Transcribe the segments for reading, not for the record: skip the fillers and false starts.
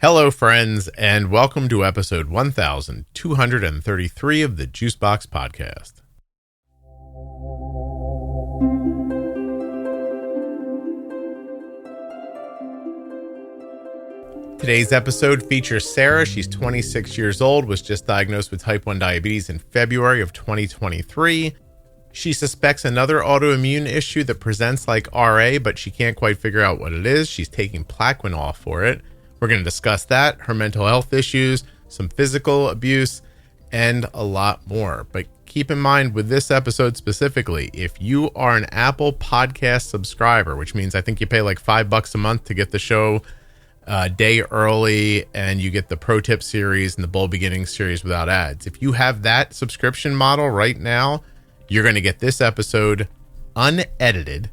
Hello, friends, and welcome to episode 1233 of the Juicebox Podcast. Today's episode features Sarah. She's 26 years old, was just diagnosed with type 1 diabetes in February of 2023. She suspects another autoimmune issue that presents like RA, but she can't quite figure out what it is. She's taking Plaquenil for it. We're going to discuss that, her mental health issues, some physical abuse, and a lot more. But keep in mind with this episode specifically, if you are an Apple Podcast subscriber, which means I think you pay like $5 a month to get the show a day early, and you get the Pro Tip series and the Bold Beginnings series without ads. If you have that subscription model right now, you're going to get this episode unedited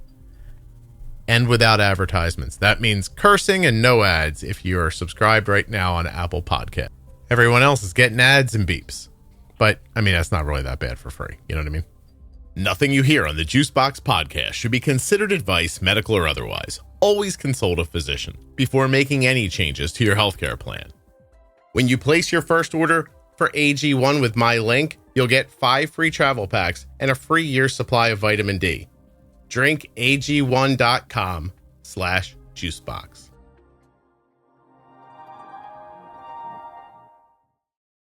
and without advertisements. That means cursing and no ads if you are subscribed right now on Apple Podcast. Everyone else is getting ads and beeps. But, I mean, that's not really that bad for free. You know what I mean? Nothing you hear on the Juicebox Podcast should be considered advice, medical or otherwise. Always consult a physician before making any changes to your healthcare plan. When you place your first order for AG1 with my link, you'll get 5 free travel packs and a free year supply of vitamin D. Drink ag1.com/juicebox.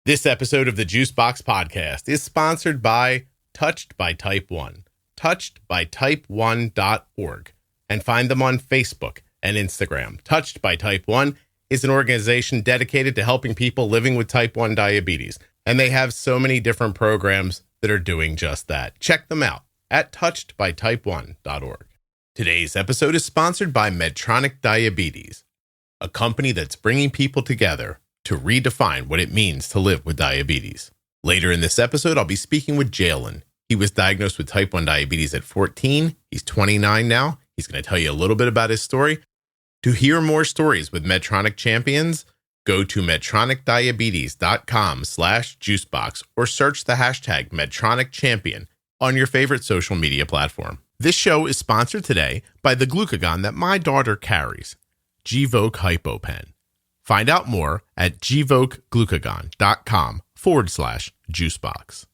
This episode of the Juicebox Podcast is sponsored by Touched by Type 1, touchedbytype1.org, and find them on Facebook and Instagram. Touched by Type 1 is an organization dedicated to helping people living with type 1 diabetes, and they have so many different programs that are doing just that. Check them out at touchedbytype1.org. Today's episode is sponsored by Medtronic Diabetes, a company that's bringing people together to redefine what it means to live with diabetes. Later in this episode, I'll be speaking with Jalen. He was diagnosed with type 1 diabetes at 14. He's 29 now. He's going to tell you a little bit about his story. To hear more stories with Medtronic Champions, go to medtronicdiabetes.com/juicebox or search the hashtag Medtronic Champion on your favorite social media platform. This show is sponsored today by the glucagon that my daughter carries, Gvoke HypoPen. Find out more at gvokeglucagon.com/juicebox.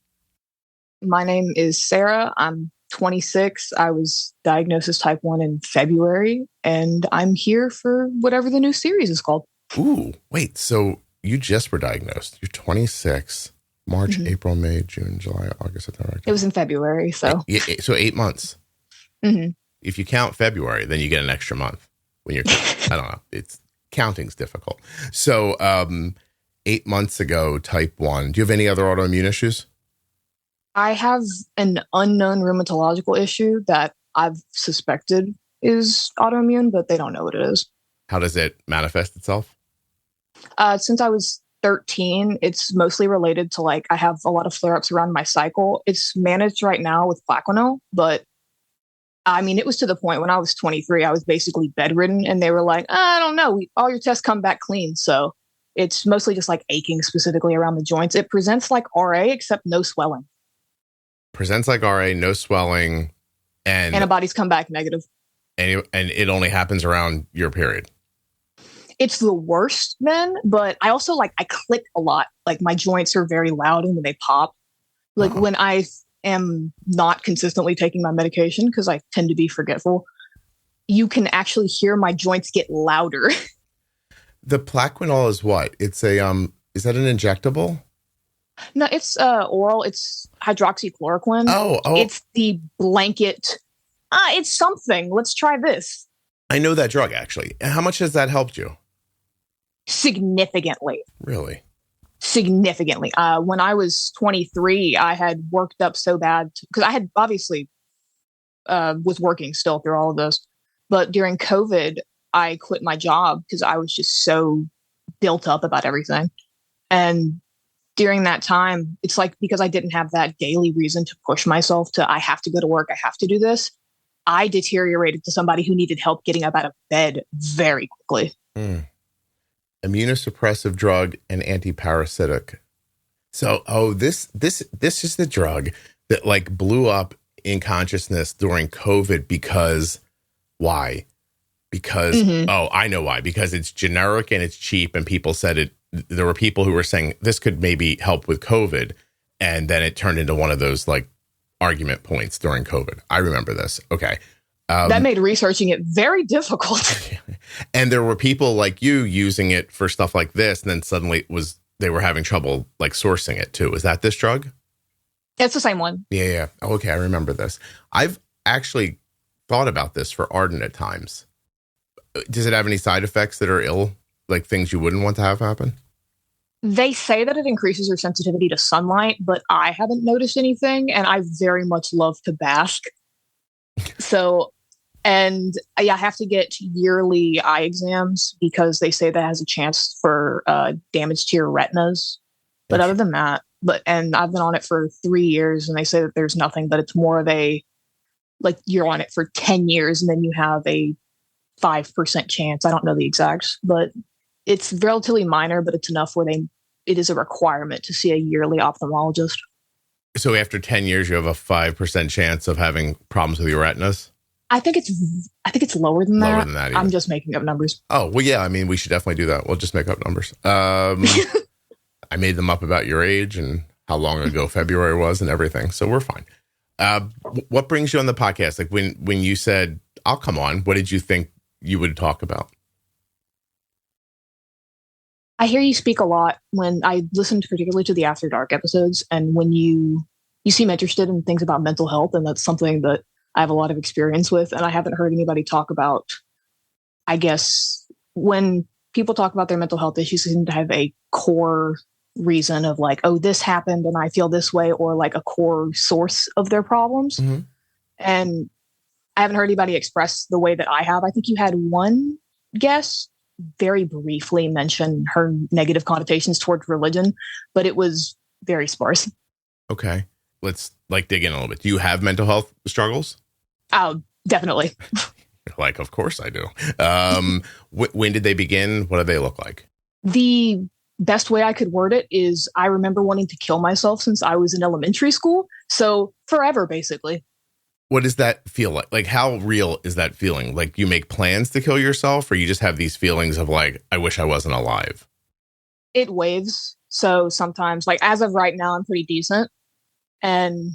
My name is Sarah. I'm 26. I was diagnosed as type 1 in February, and I'm here for whatever the new series is called. Ooh, wait, so you just were diagnosed. You're 26. March, April, May, June, July, August, September. It was in February, so. So 8 months. Mm-hmm. If you count February, then you get an extra month. When you're, I don't know, counting's difficult. So 8 months ago, type 1. Do you have any other autoimmune issues? I have an unknown rheumatological issue that I've suspected is autoimmune, but they don't know what it is. How does it manifest itself? Since I was 13, it's mostly related to I have a lot of flare-ups around my cycle. It's managed right now with Plaquenil, but I mean, it was to the point when I was 23, I was basically bedridden, and they were like, I don't know, all your tests come back clean. So it's mostly just aching specifically around the joints. It presents like RA, except no swelling. Presents like RA, no swelling, and antibodies come back negative. And it only happens around your period. It's the worst then, but I also I click a lot. My joints are very loud and when they pop. When I am not consistently taking my medication, because I tend to be forgetful, you can actually hear my joints get louder. The Plaquenil is what? It's a is that an injectable? No, it's oral. It's hydroxychloroquine. Oh. It's the blanket. It's something. Let's try this. I know that drug, actually. How much has that helped you? Significantly. Really? Significantly. When I was 23, I had worked up so bad because I had obviously was working still through all of this. But during COVID, I quit my job because I was just so built up about everything. And during that time, it's because I didn't have that daily reason to push myself to, I have to go to work, I have to do this. I deteriorated to somebody who needed help getting up out of bed very quickly. Immunosuppressive drug and antiparasitic. So, this is the drug that blew up in consciousness during COVID because why? Because, I know why. Because it's generic and it's cheap, and people said it. There were people who were saying this could maybe help with COVID, and then it turned into one of those like argument points during COVID. I remember this. Okay. That made researching it very difficult. And there were people like you using it for stuff like this, and then suddenly they were having trouble like sourcing it too. Is that this drug? It's the same one. Yeah. Okay, I remember this. I've actually thought about this for Arden at times. Does it have any side effects that are ill, like things you wouldn't want to have happen? They say that it increases your sensitivity to sunlight, but I haven't noticed anything, and I very much love to bask. So, and I have to get yearly eye exams because they say that has a chance for damage to your retinas. But other than that, and I've been on it for 3 years, and they say that there's nothing, but it's more of like you're on it for 10 years and then you have a 5% chance. I don't know the exacts, but it's relatively minor, but it's enough where it is a requirement to see a yearly ophthalmologist. So after 10 years, you have a 5% chance of having problems with your retinas? I think it's lower than that. Lower than that, even. I'm just making up numbers. Oh, well, yeah. I mean, we should definitely do that. We'll just make up numbers. I made them up about your age and how long ago February was and everything. So we're fine. What brings you on the podcast? Like when you said, I'll come on, what did you think you would talk about? I hear you speak a lot when I listened particularly to the After Dark episodes, and when you seem interested in things about mental health, and that's something that I have a lot of experience with, and I haven't heard anybody talk about. I guess when people talk about their mental health issues, they seem to have a core reason of like, oh, this happened and I feel this way, or like a core source of their problems. Mm-hmm. And I haven't heard anybody express the way that I have. I think you had one guest very briefly mention her negative connotations towards religion, but it was very sparse. Okay. Let's like dig in a little bit. Do you have mental health struggles? Oh, definitely. Like, of course I do. When did they begin? What do they look like? The best way I could word it is I remember wanting to kill myself since I was in elementary school. So forever, basically. What does that feel like? Like, how real is that feeling? Like, you make plans to kill yourself, or you just have these feelings of like, I wish I wasn't alive? It waves. So sometimes, like, as of right now, I'm pretty decent. And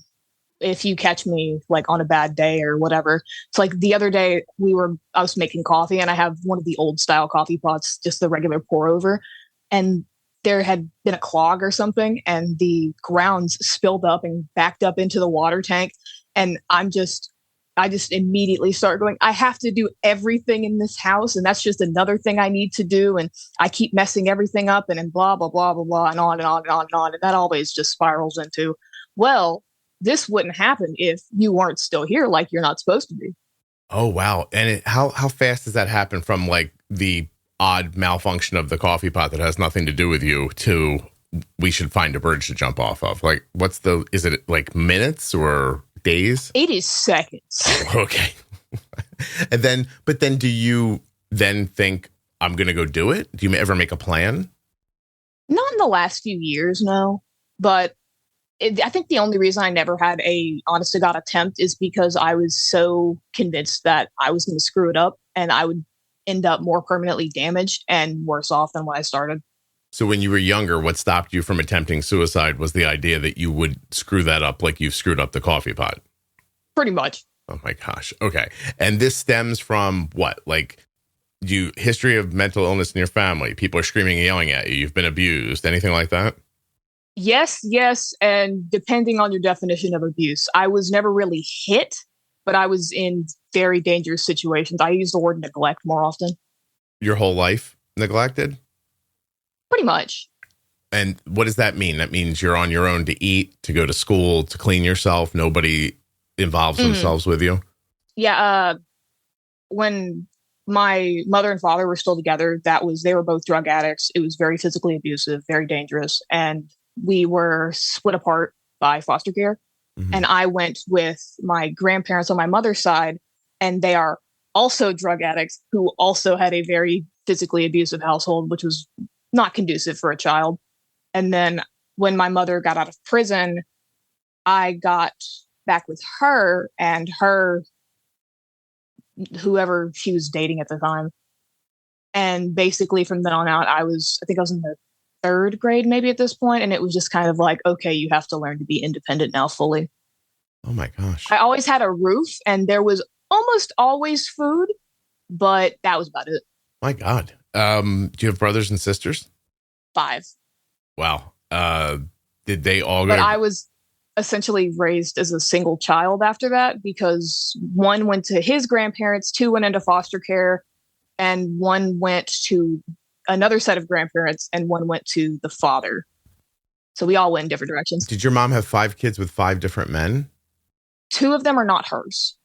if you catch me like on a bad day or whatever, it's like the other day I was making coffee, and I have one of the old style coffee pots, just the regular pour over. And there had been a clog or something, and the grounds spilled up and backed up into the water tank. And I just immediately start going, I have to do everything in this house. And that's just another thing I need to do. And I keep messing everything up and blah, blah, blah, blah, blah, and on and on and on and on. And that always just spirals into, well, this wouldn't happen if you weren't still here, like you're not supposed to be. Oh, wow. And how fast does that happen from like the odd malfunction of the coffee pot that has nothing to do with you to we should find a bridge to jump off of? Like, is it like minutes or days? It is seconds. Okay. But then do you then think I'm going to go do it? Do you ever make a plan? Not in the last few years, no. But I think the only reason I never had a honest to God attempt is because I was so convinced that I was going to screw it up and I would end up more permanently damaged and worse off than when I started. So when you were younger, what stopped you from attempting suicide was the idea that you would screw that up like you've screwed up the coffee pot. Pretty much. Oh my gosh. Okay. And this stems from what? Like history of mental illness in your family? People are screaming and yelling at you. You've been abused. Anything like that? Yes. And depending on your definition of abuse, I was never really hit, but I was in very dangerous situations. I use the word neglect more often. Your whole life neglected? Pretty much. And what does that mean? That means you're on your own to eat, to go to school, to clean yourself. Nobody involves themselves with you? Yeah. When my mother and father were still together, they were both drug addicts. It was very physically abusive, very dangerous. And we were split apart by foster care. Mm-hmm. And I went with my grandparents on my mother's side, and they are also drug addicts who also had a very physically abusive household, which was not conducive for a child. And then when my mother got out of prison, I got back with her, and her whoever she was dating at the time. And basically from then on out, I think I was in the 3rd grade maybe at this point, and it was just kind of like, okay, you have to learn to be independent now fully. Oh my gosh. I always had a roof, and there was almost always food, but that was about it. My God. Do you have brothers and sisters? 5. Wow. Did they all go? But I was essentially raised as a single child after that, because 1 went to his grandparents, 2 went into foster care, and 1 went to another set of grandparents, and 1 went to the father. So we all went in different directions. Did your mom have 5 kids with 5 different men? 2 of them are not hers.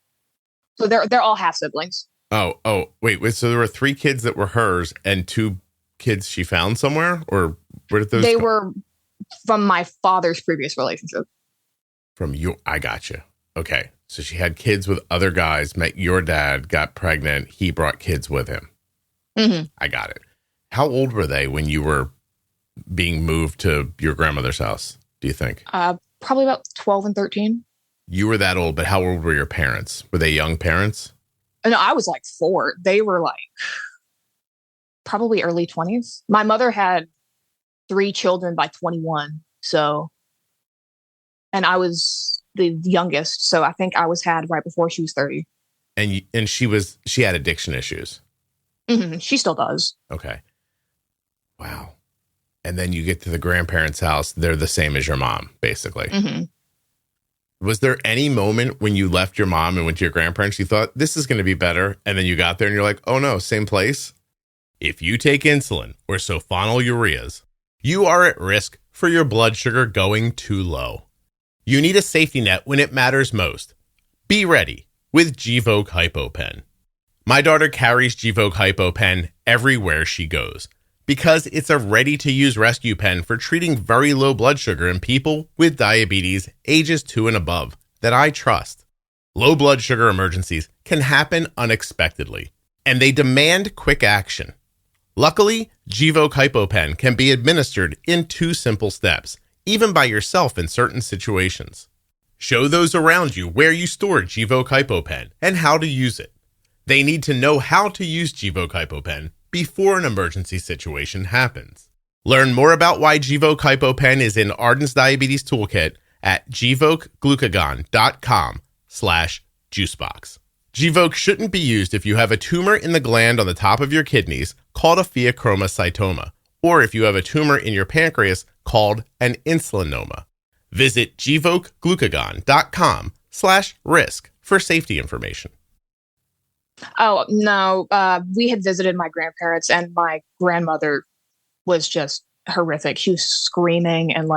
So they're all half siblings. Oh, wait. So there were 3 kids that were hers and 2 kids she found somewhere? Or where did those They come? were from my father's previous relationship. From you? I got you. Okay. So she had kids with other guys, met your dad, got pregnant. He brought kids with him. Mm-hmm. I got it. How old were they when you were being moved to your grandmother's house, do you think? Probably about 12 and 13. You were that old, but how old were your parents? Were they young parents? No, I was like 4. They were like probably early 20s. My mother had 3 children by 21. So, and I was the youngest. So I think I was had right before she was 30. And she had addiction issues. Mm-hmm. She still does. Okay. Wow. And then you get to the grandparents' house. They're the same as your mom, basically. Mm-hmm. Was there any moment when you left your mom and went to your grandparents, you thought, this is going to be better, and then you got there and you're like, oh no, same place? If you take insulin or sulfonylureas, you are at risk for your blood sugar going too low. You need a safety net when it matters most. Be ready with Gvoke HypoPen. My daughter carries Gvoke HypoPen everywhere she goes because it's a ready-to-use rescue pen for treating very low blood sugar in people with diabetes ages 2 and above that I trust. Low blood sugar emergencies can happen unexpectedly, and they demand quick action. Luckily, Gvoke HypoPen can be administered in 2 simple steps, even by yourself in certain situations. Show those around you where you store Gvoke HypoPen and how to use it. They need to know how to use Gvoke HypoPen before an emergency situation happens. Learn more about why Gvoke HypoPen is in Arden's Diabetes Toolkit at gvokeglucagon.com/juicebox. Gvoke shouldn't be used if you have a tumor in the gland on the top of your kidneys called a pheochromocytoma, or if you have a tumor in your pancreas called an insulinoma. Visit gvokeglucagon.com/risk for safety information. Oh, no. We had visited my grandparents, and my grandmother was just horrific. She was screaming and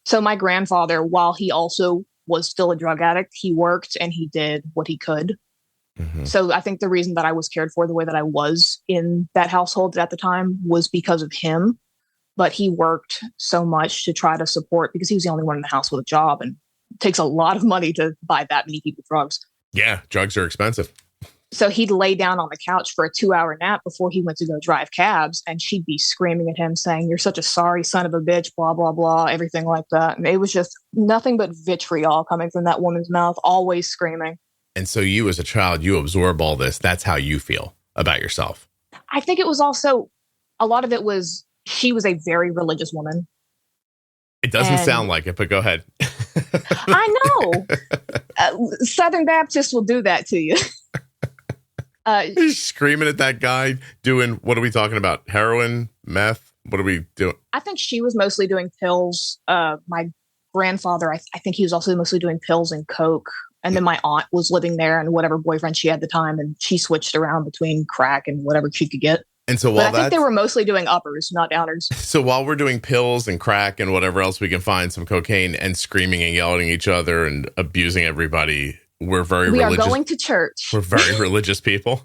so my grandfather, while he also was still a drug addict, he worked and he did what he could. Mm-hmm. So I think the reason that I was cared for the way that I was in that household at the time was because of him. But he worked so much to try to support, because he was the only one in the house with a job, and it takes a lot of money to buy that many people drugs. Yeah, drugs are expensive. So he'd lay down on the couch for a 2-hour nap before he went to go drive cabs, and she'd be screaming at him saying, "You're such a sorry son of a bitch," blah, blah, blah, everything like that. And it was just nothing but vitriol coming from that woman's mouth, always screaming. And so you as a child, you absorb all this. That's how you feel about yourself. I think it was also, a lot of it was, she was a very religious woman. It doesn't sound like it, but go ahead. I know. Southern Baptists will do that to you. Screaming at that guy doing, what are we talking about? Heroin, meth? What are we doing? I think she was mostly doing pills. My grandfather, I think he was also mostly doing pills and coke. And then my aunt was living there, and whatever boyfriend she had at the time, and she switched around between crack and whatever she could get. And so I think they were mostly doing uppers, not downers. So while we're doing pills and crack and whatever else we can find, some cocaine, and screaming and yelling at each other and abusing everybody, we are going to church. We're very religious people.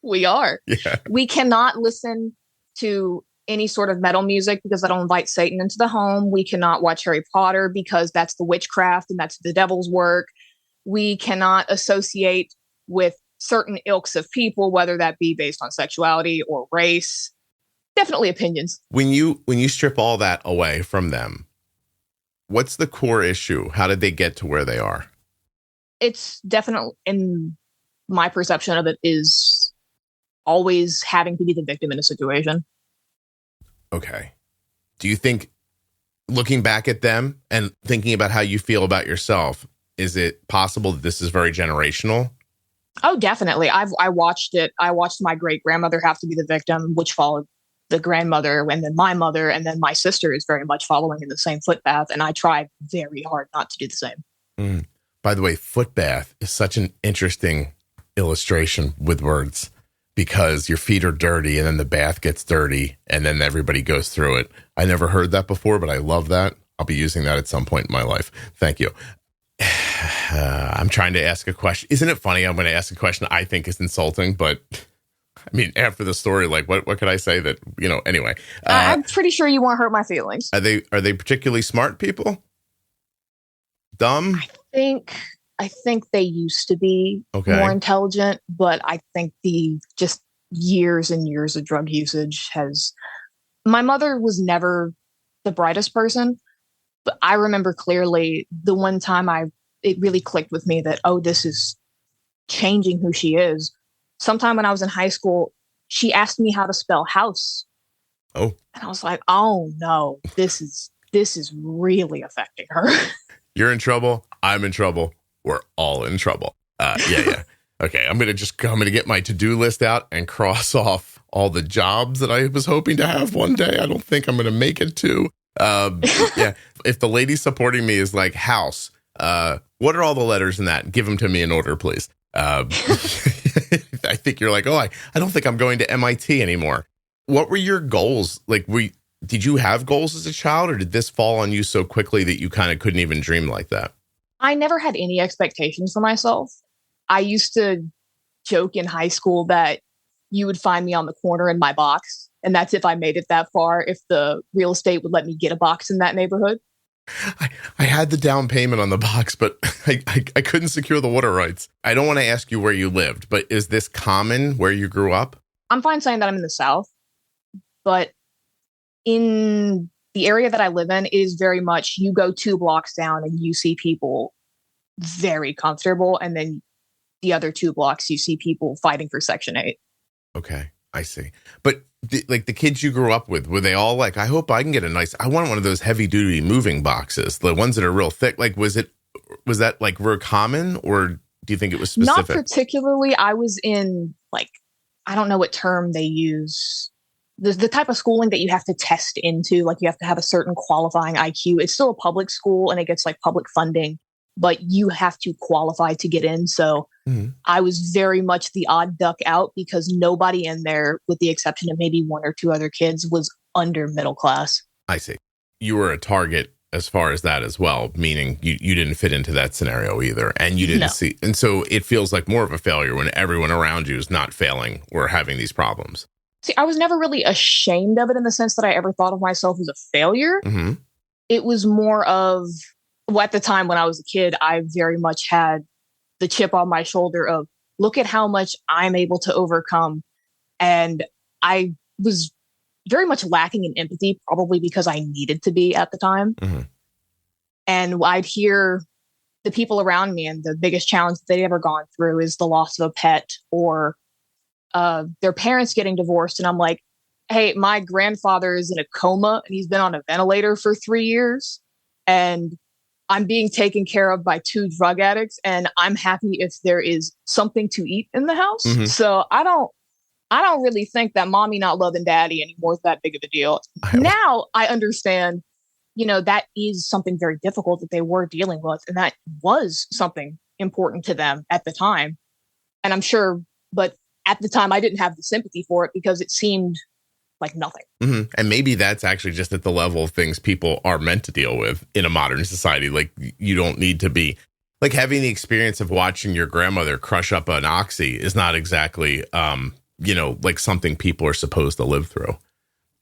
We are. Yeah. We cannot listen to any sort of metal music because that'll invite Satan into the home. We cannot watch Harry Potter because that's the witchcraft and that's the devil's work. We cannot associate with certain ilks of people, whether that be based on sexuality or race. Definitely opinions. When you strip all that away from them, what's the core issue? How did they get to where they are? It's definitely, in my perception of it is always having to be the victim in a situation. Okay. Do you think, looking back at them and thinking about how you feel about yourself, is it possible that this is very generational? Oh, definitely. I watched it. I watched my great grandmother have to be the victim, which followed the grandmother, and then my mother, and then my sister is very much following in the same footpath. And I tried very hard not to do the same. Mm. By the way, footbath is such an interesting illustration with words, because your feet are dirty and then the bath gets dirty and then everybody goes through it. I never heard that before, but I love that. I'll be using that at some point in my life. Thank you. I'm trying to ask a question. Isn't it funny? I'm going to ask a question I think is insulting, but I mean, after the story, like what could I say that, anyway. I'm pretty sure you won't hurt my feelings. Are they particularly smart people? Dumb? I think they used to be more intelligent, but I think the just years and years of drug usage has... My mother was never the brightest person, but I remember clearly the one time it really clicked with me that, this is changing who she is. Sometime when I was in high school, she asked me how to spell house. Oh. And I was like, oh no, this is really affecting her. You're in trouble. I'm in trouble. We're all in trouble. Yeah. Okay, I'm gonna get my to-do list out and cross off all the jobs that I was hoping to have one day. I don't think I'm gonna make it to. Yeah. If the lady supporting me is like house, what are all the letters in that? Give them to me in order, please. I think you're like, I don't think I'm going to MIT anymore. What were your goals? Like, did you have goals as a child, or did this fall on you so quickly that you kind of couldn't even dream like that? I never had any expectations for myself. I used to joke in high school that you would find me on the corner in my box, and that's if I made it that far, if the real estate would let me get a box in that neighborhood. I had the down payment on the box, but I couldn't secure the water rights. I don't want to ask you where you lived, but is this common where you grew up? I'm fine saying that I'm in the South, but in the area that I live in, it is very much you go 2 blocks down and you see people very comfortable, and then the other 2 blocks you see people fighting for Section 8. Okay, I see. But the kids you grew up with, were they all like, I hope I can get I want one of those heavy duty moving boxes, the ones that are real thick. Like, was that like very common, or do you think it was specific? Not particularly. I was in I don't know what term they use. The type of schooling that you have to test into, like you have to have a certain qualifying IQ. It's still a public school and it gets public funding, but you have to qualify to get in. So I was very much the odd duck out because nobody in there, with the exception of maybe 1 or 2 other kids, was under middle class. I see. You were a target as far as that as well, meaning you didn't fit into that scenario either. And you didn't see. And so it feels like more of a failure when everyone around you is not failing or having these problems. See, I was never really ashamed of it in the sense that I ever thought of myself as a failure. Mm-hmm. It was more of, at the time when I was a kid, I very much had the chip on my shoulder of, look at how much I'm able to overcome. And I was very much lacking in empathy, probably because I needed to be at the time. Mm-hmm. And I'd hear the people around me, and the biggest challenge that they'd ever gone through is the loss of a pet or their parents getting divorced. And I'm like, hey, my grandfather is in a coma and he's been on a ventilator for 3 years. And I'm being taken care of by 2 drug addicts. And I'm happy if there is something to eat in the house. Mm-hmm. So I don't really think that mommy not loving daddy anymore is that big of a deal. Now I understand, that is something very difficult that they were dealing with. And that was something important to them at the time. And I'm sure, but at the time, I didn't have the sympathy for it because it seemed like nothing. Mm-hmm. And maybe that's actually just at the level of things people are meant to deal with in a modern society. Like, you don't need to be like having the experience of watching your grandmother crush up an oxy is not exactly, like something people are supposed to live through.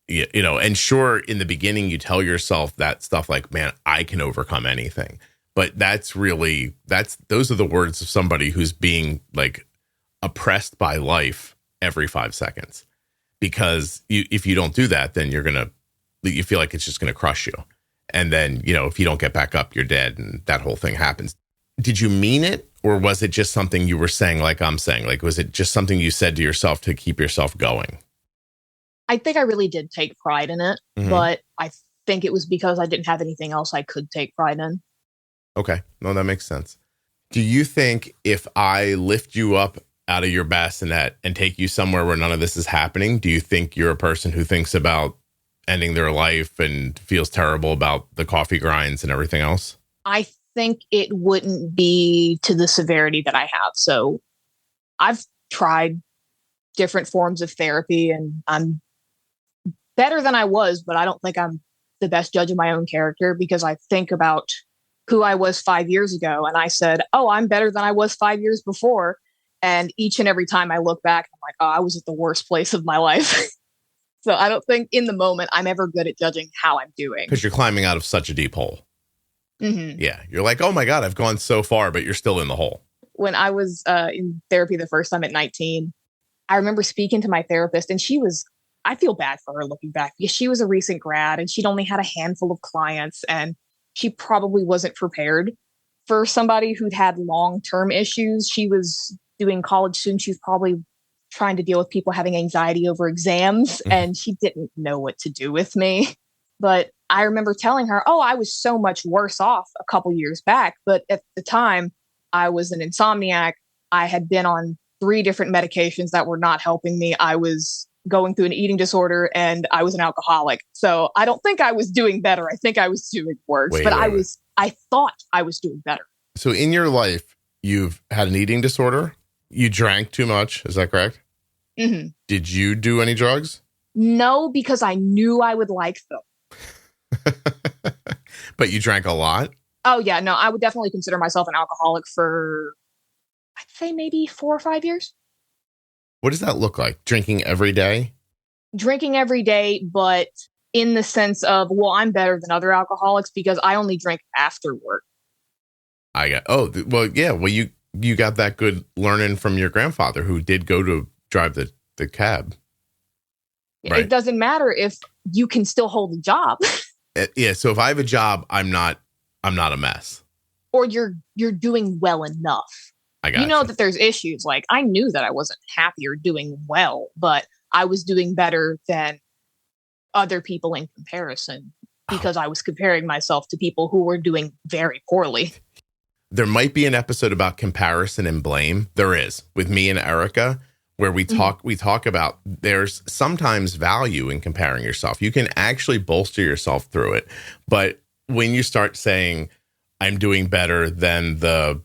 And sure, in the beginning, you tell yourself that stuff like, man, I can overcome anything. But those are the words of somebody who's being oppressed by life every 5 seconds, because if you don't do that, then you feel like it's just going to crush you. And then, if you don't get back up, you're dead. And that whole thing happens. Did you mean it, Or was it just something you were saying, like I'm saying? Like, was it just something you said to yourself to keep yourself going? I think I really did take pride in it, but I think it was because I didn't have anything else I could take pride in. Okay. No, that makes sense. Do you think if I lift you up out of your bassinet and take you somewhere where none of this is happening, do you think you're a person who thinks about ending their life and feels terrible about the coffee grinds and everything else? I think it wouldn't be to the severity that I have. So I've tried different forms of therapy and I'm better than I was, but I don't think I'm the best judge of my own character because I think about who I was 5 years ago. And I said, oh, I'm better than I was 5 years before. And each and every time I look back, I'm like, oh, I was at the worst place of my life. So I don't think in the moment I'm ever good at judging how I'm doing. Because you're climbing out of such a deep hole. Yeah. You're like, oh my God, I've gone so far, but you're still in the hole. When I was in therapy the first time at 19, I remember speaking to my therapist and I feel bad for her looking back because she was a recent grad and she'd only had a handful of clients and she probably wasn't prepared for somebody who'd had long-term issues. She was doing college students. She was probably trying to deal with people having anxiety over exams and she didn't know what to do with me. But I remember telling her, oh, I was so much worse off a couple years back. But at the time, I was an insomniac. I had been on 3 different medications that were not helping me. I was going through an eating disorder and I was an alcoholic. So I don't think I was doing better. I think I was doing worse. I thought I was doing better. So in your life, you've had an eating disorder. You drank too much. Is that correct? Did you do any drugs? No, because I knew I would like them. But you drank a lot? Oh, yeah. No, I would definitely consider myself an alcoholic for, I'd say maybe 4 or 5 years. What does that look like? Drinking every day? Drinking every day, but in the sense of, well, I'm better than other alcoholics because I only drink after work. You got that good learning from your grandfather who did go to drive the cab. Right? It doesn't matter if you can still hold a job. Yeah. So if I have a job, I'm not a mess. Or you're doing well enough. I got you know that there's issues. Like I knew that I wasn't happy or doing well, but I was doing better than other people in comparison because I was comparing myself to people who were doing very poorly. There might be an episode about comparison and blame. There is with me and Erica, where we talk about there's sometimes value in comparing yourself. You can actually bolster yourself through it. But when you start saying, I'm doing better than the,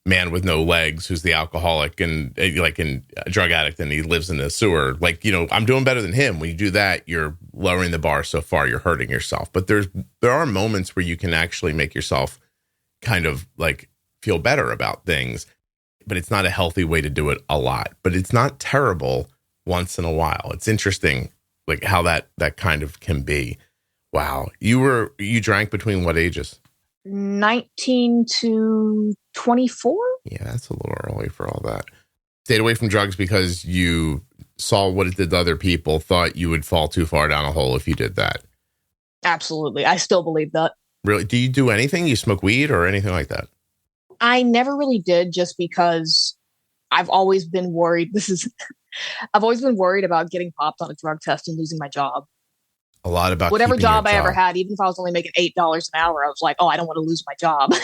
man with no legs who's the alcoholic and like a drug addict and he lives in the sewer, I'm doing better than him. When you do that, you're lowering the bar so far, you're hurting yourself. But there are moments where you can actually make yourself kind of like feel better about things. But it's not a healthy way to do it a lot. But it's not terrible once in a while. It's interesting, like how that kind of can be. Wow. You drank between what ages? 19 to 24. Yeah, that's a little early for all that. Stayed away from drugs because you saw what it did to other people, thought you would fall too far down a hole if you did that. Absolutely. I still believe that. Really? Do you do anything? You smoke weed or anything like that? I never really did just because I've always been worried. I've always been worried about getting popped on a drug test and losing my job. A lot about whatever job I ever had, even if I was only making $8 an hour, I was like, oh, I don't want to lose my job.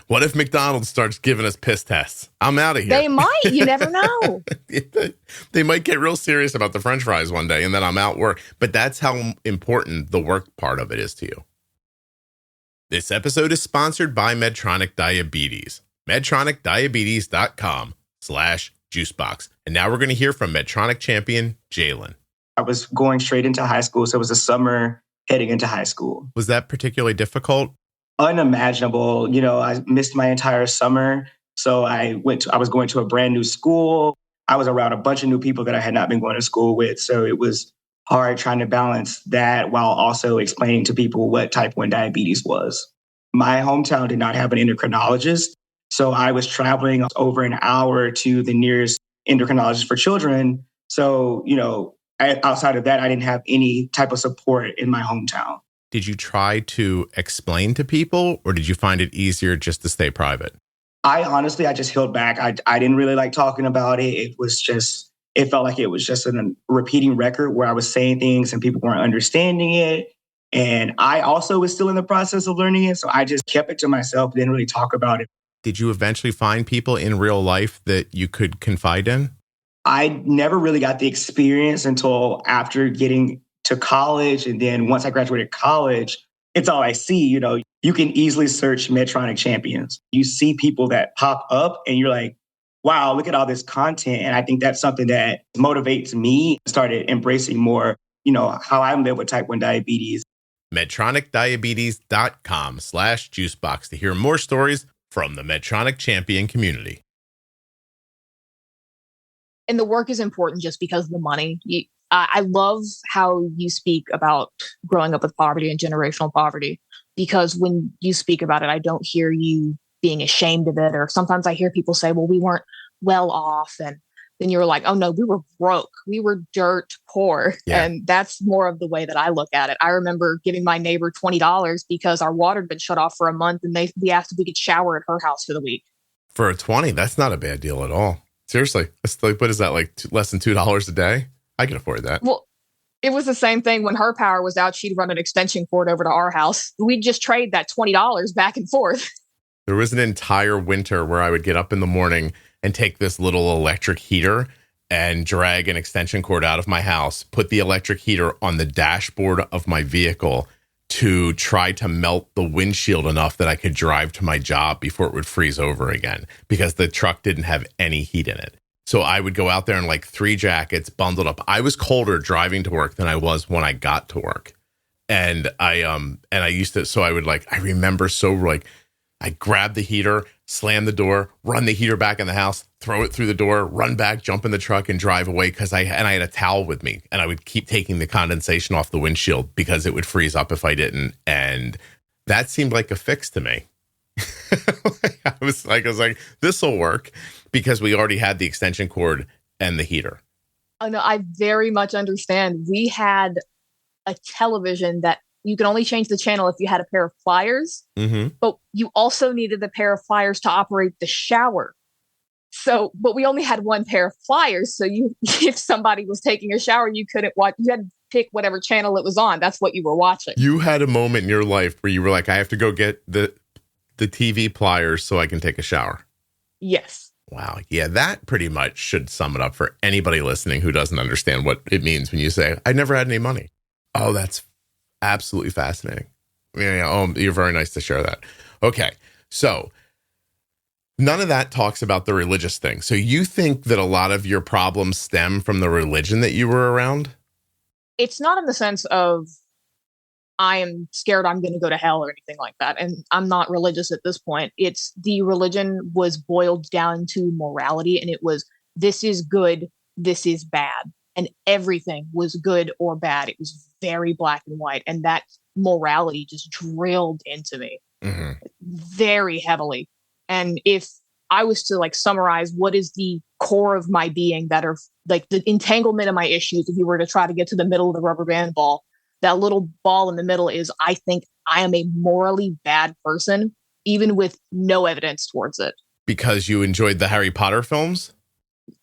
What if McDonald's starts giving us piss tests? I'm out of here. They might. You never know. They might get real serious about the French fries one day, and then I'm out work. But that's how important the work part of it is to you. This episode is sponsored by Medtronic Diabetes. MedtronicDiabetes.com/juicebox. And now we're going to hear from Medtronic champion, Jalen. I was going straight into high school, so it was a summer heading into high school. Was that particularly difficult? Unimaginable. I missed my entire summer. So I was going to a brand new school. I was around a bunch of new people that I had not been going to school with. So it was hard trying to balance that while also explaining to people what type 1 diabetes was. My hometown did not have an endocrinologist. So I was traveling over an hour to the nearest endocrinologist for children. So, outside of that, I didn't have any type of support in my hometown. Did you try to explain to people or did you find it easier just to stay private? I honestly, I just held back. I didn't really like talking about it. It felt like it was just a repeating record where I was saying things and people weren't understanding it. And I also was still in the process of learning it. So I just kept it to myself, didn't really talk about it. Did you eventually find people in real life that you could confide in? I never really got the experience until after getting to college. And then once I graduated college, it's all I see. You can easily search Medtronic Champions. You see people that pop up and you're like, wow, look at all this content. And I think that's something that motivates me. Started embracing more, how I live with type 1 diabetes. MedtronicDiabetes.com/juicebox to hear more stories from the Medtronic Champion community. And the work is important just because of the money. I love how you speak about growing up with poverty and generational poverty, because when you speak about it, I don't hear you being ashamed of it. Or sometimes I hear people say, well, we weren't well off. And then you're like, oh no, we were broke. We were dirt poor. Yeah. And that's more of the way that I look at it. I remember giving my neighbor $20 because our water had been shut off for a month and we asked if we could shower at her house for the week. For a 20, that's not a bad deal at all. Seriously. That's like, what is that, like less than $2 a day? I can afford that. Well, it was the same thing when her power was out. She'd run an extension cord over to our house. We'd just trade that $20 back and forth. There was an entire winter where I would get up in the morning and take this little electric heater and drag an extension cord out of my house, put the electric heater on the dashboard of my vehicle to try to melt the windshield enough that I could drive to my job before it would freeze over again, because the truck didn't have any heat in it. So I would go out there in like 3 jackets bundled up. I was colder driving to work than I was when I got to work. And I used to, so I would like, I remember so like, I grab the heater, slam the door, run the heater back in the house, throw it through the door, run back, jump in the truck and drive away. I had a towel with me and I would keep taking the condensation off the windshield because it would freeze up if I didn't. And that seemed like a fix to me. I was like, this will work, because we already had the extension cord and the heater. Oh no, I very much understand. We had a television that you could only change the channel if you had a pair of pliers, but you also needed the pair of pliers to operate the shower. So, but we only had one pair of pliers. So if somebody was taking a shower, you couldn't watch, you had to pick whatever channel it was on. That's what you were watching. You had a moment in your life where you were like, I have to go get the TV pliers so I can take a shower. Yes. Wow. Yeah, that pretty much should sum it up for anybody listening who doesn't understand what it means when you say, I never had any money. Oh, that's absolutely fascinating. Yeah. Oh, you're very nice to share that. Okay. So none of that talks about the religious thing. So you think that a lot of your problems stem from the religion that you were around? It's not in the sense of I am scared I'm going to go to hell or anything like that. And I'm not religious at this point. It's the religion was boiled down to morality, and it was, this is good, this is bad. And everything was good or bad. It was very black and white. And that morality just drilled into me very heavily. And if I was to like summarize what is the core of my being, that are like the entanglement of my issues, if you were to try to get to the middle of the rubber band ball, that little ball in the middle is, I think I am a morally bad person, even with no evidence towards it. Because you enjoyed the Harry Potter films?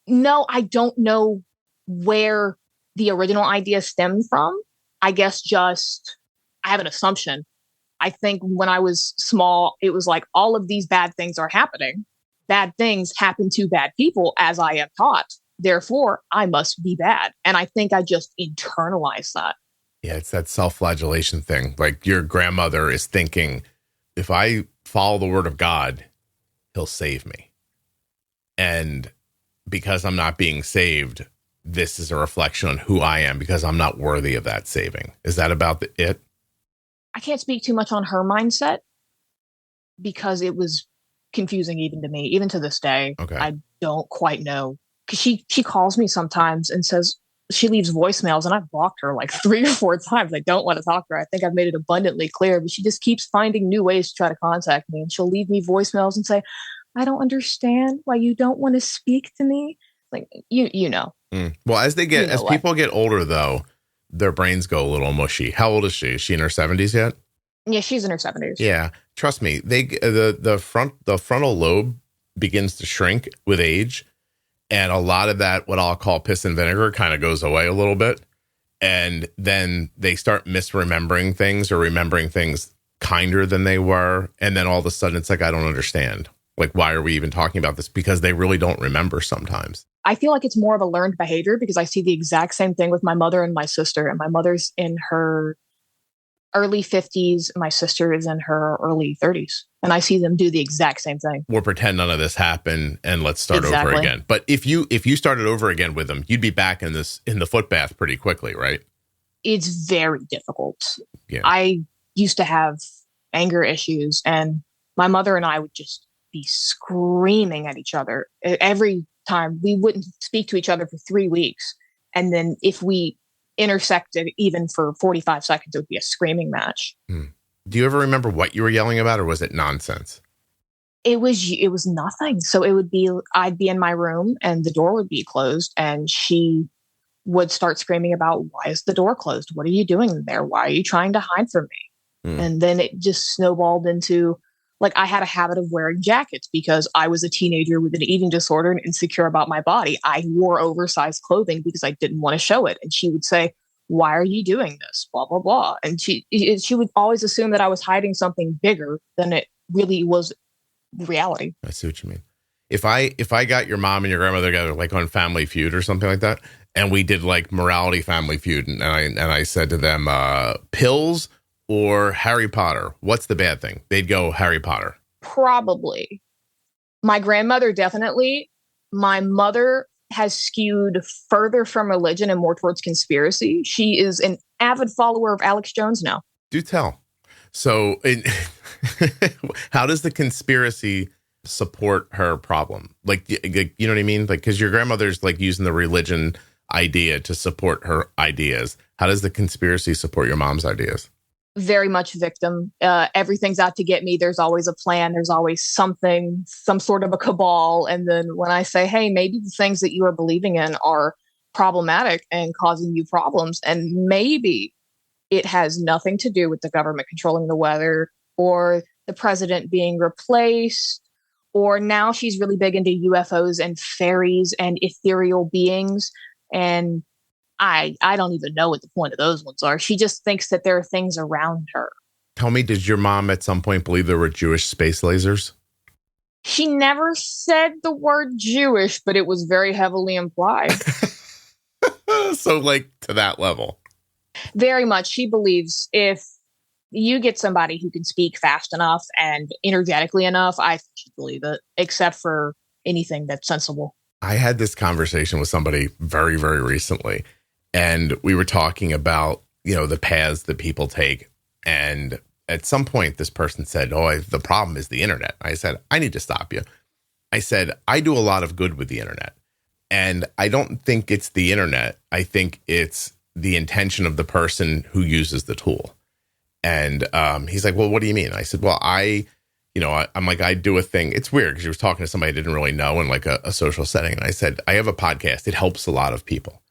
No, I don't know where the original idea stemmed from. I guess just, I have an assumption. I think when I was small, it was like, all of these bad things are happening. Bad things happen to bad people, as I am taught. Therefore, I must be bad. And I think I just internalized that. Yeah, it's that self-flagellation thing. Like your grandmother is thinking, if I follow the word of God, he'll save me. And because I'm not being saved, this is a reflection on who I am, because I'm not worthy of that saving. Is that about it? I can't speak too much on her mindset because it was confusing even to me, even to this day. Okay. I don't quite know. Because she calls me sometimes and says, she leaves voicemails, and I've blocked her like 3 or 4 times. I don't want to talk to her. I think I've made it abundantly clear, but she just keeps finding new ways to try to contact me. And she'll leave me voicemails and say, I don't understand why you don't want to speak to me. Like, you know. Well, as people get older, though, their brains go a little mushy. How old is she? Is she in her 70s yet? Yeah, she's in her 70s. Yeah. Trust me, the frontal lobe begins to shrink with age. And a lot of that, what I'll call piss and vinegar, kind of goes away a little bit. And then they start misremembering things or remembering things kinder than they were. And then all of a sudden it's like, I don't understand. Like, why are we even talking about this? Because they really don't remember sometimes. I feel like it's more of a learned behavior because I see the exact same thing with my mother and my sister. And my mother's in her early 50s. My sister is in her early 30s. And I see them do the exact same thing. We'll pretend none of this happened and let's start over again. But if you started over again with them, you'd be back in the foot bath pretty quickly, right? It's very difficult. Yeah. I used to have anger issues, and my mother and I would just be screaming at each other every time. We wouldn't speak to each other for 3 weeks. And then if we intersected even for 45 seconds, it would be a screaming match. Do you ever remember what you were yelling about, or was it nonsense? It was nothing. So it would be, I'd be in my room and the door would be closed, and she would start screaming about, why is the door closed? What are you doing there? Why are you trying to hide from me? And then it just snowballed into, like, I had a habit of wearing jackets because I was a teenager with an eating disorder and insecure about my body. I wore oversized clothing because I didn't want to show it. And she would say, why are you doing this? Blah, blah, blah. And she would always assume that I was hiding something bigger than it really was reality. I see what you mean. If I got your mom and your grandmother together, like on Family Feud or something like that, and we did like morality Family Feud, and I said to them, pills or Harry Potter, what's the bad thing? They'd go Harry Potter. Probably. My grandmother, definitely. My mother has skewed further from religion and more towards conspiracy. She is an avid follower of Alex Jones now. Do tell. So how does the conspiracy support her problem? Like, you know what I mean? Like, because your grandmother's like using the religion idea to support her ideas. How does the conspiracy support your mom's ideas? Very much victim. Everything's out to get me. There's always a plan. There's always something, some sort of a cabal. And then when I say, hey, maybe the things that you are believing in are problematic and causing you problems, and maybe it has nothing to do with the government controlling the weather or the president being replaced, or now she's really big into UFOs and fairies and ethereal beings. And I don't even know what the point of those ones are. She just thinks that there are things around her. Tell me, did your mom at some point believe there were Jewish space lasers? She never said the word Jewish, but it was very heavily implied. So like to that level. Very much. She believes if you get somebody who can speak fast enough and energetically enough, I think she'd believe it, except for anything that's sensible. I had this conversation with somebody very, very recently. And we were talking about, the paths that people take. And at some point, this person said, the problem is the internet. I said, I need to stop you. I said, I do a lot of good with the internet. And I don't think it's the internet. I think it's the intention of the person who uses the tool. And he's like, well, what do you mean? I said, well, I'm like, I do a thing. It's weird because he was talking to somebody I didn't really know in like a social setting. And I said, I have a podcast. It helps a lot of people.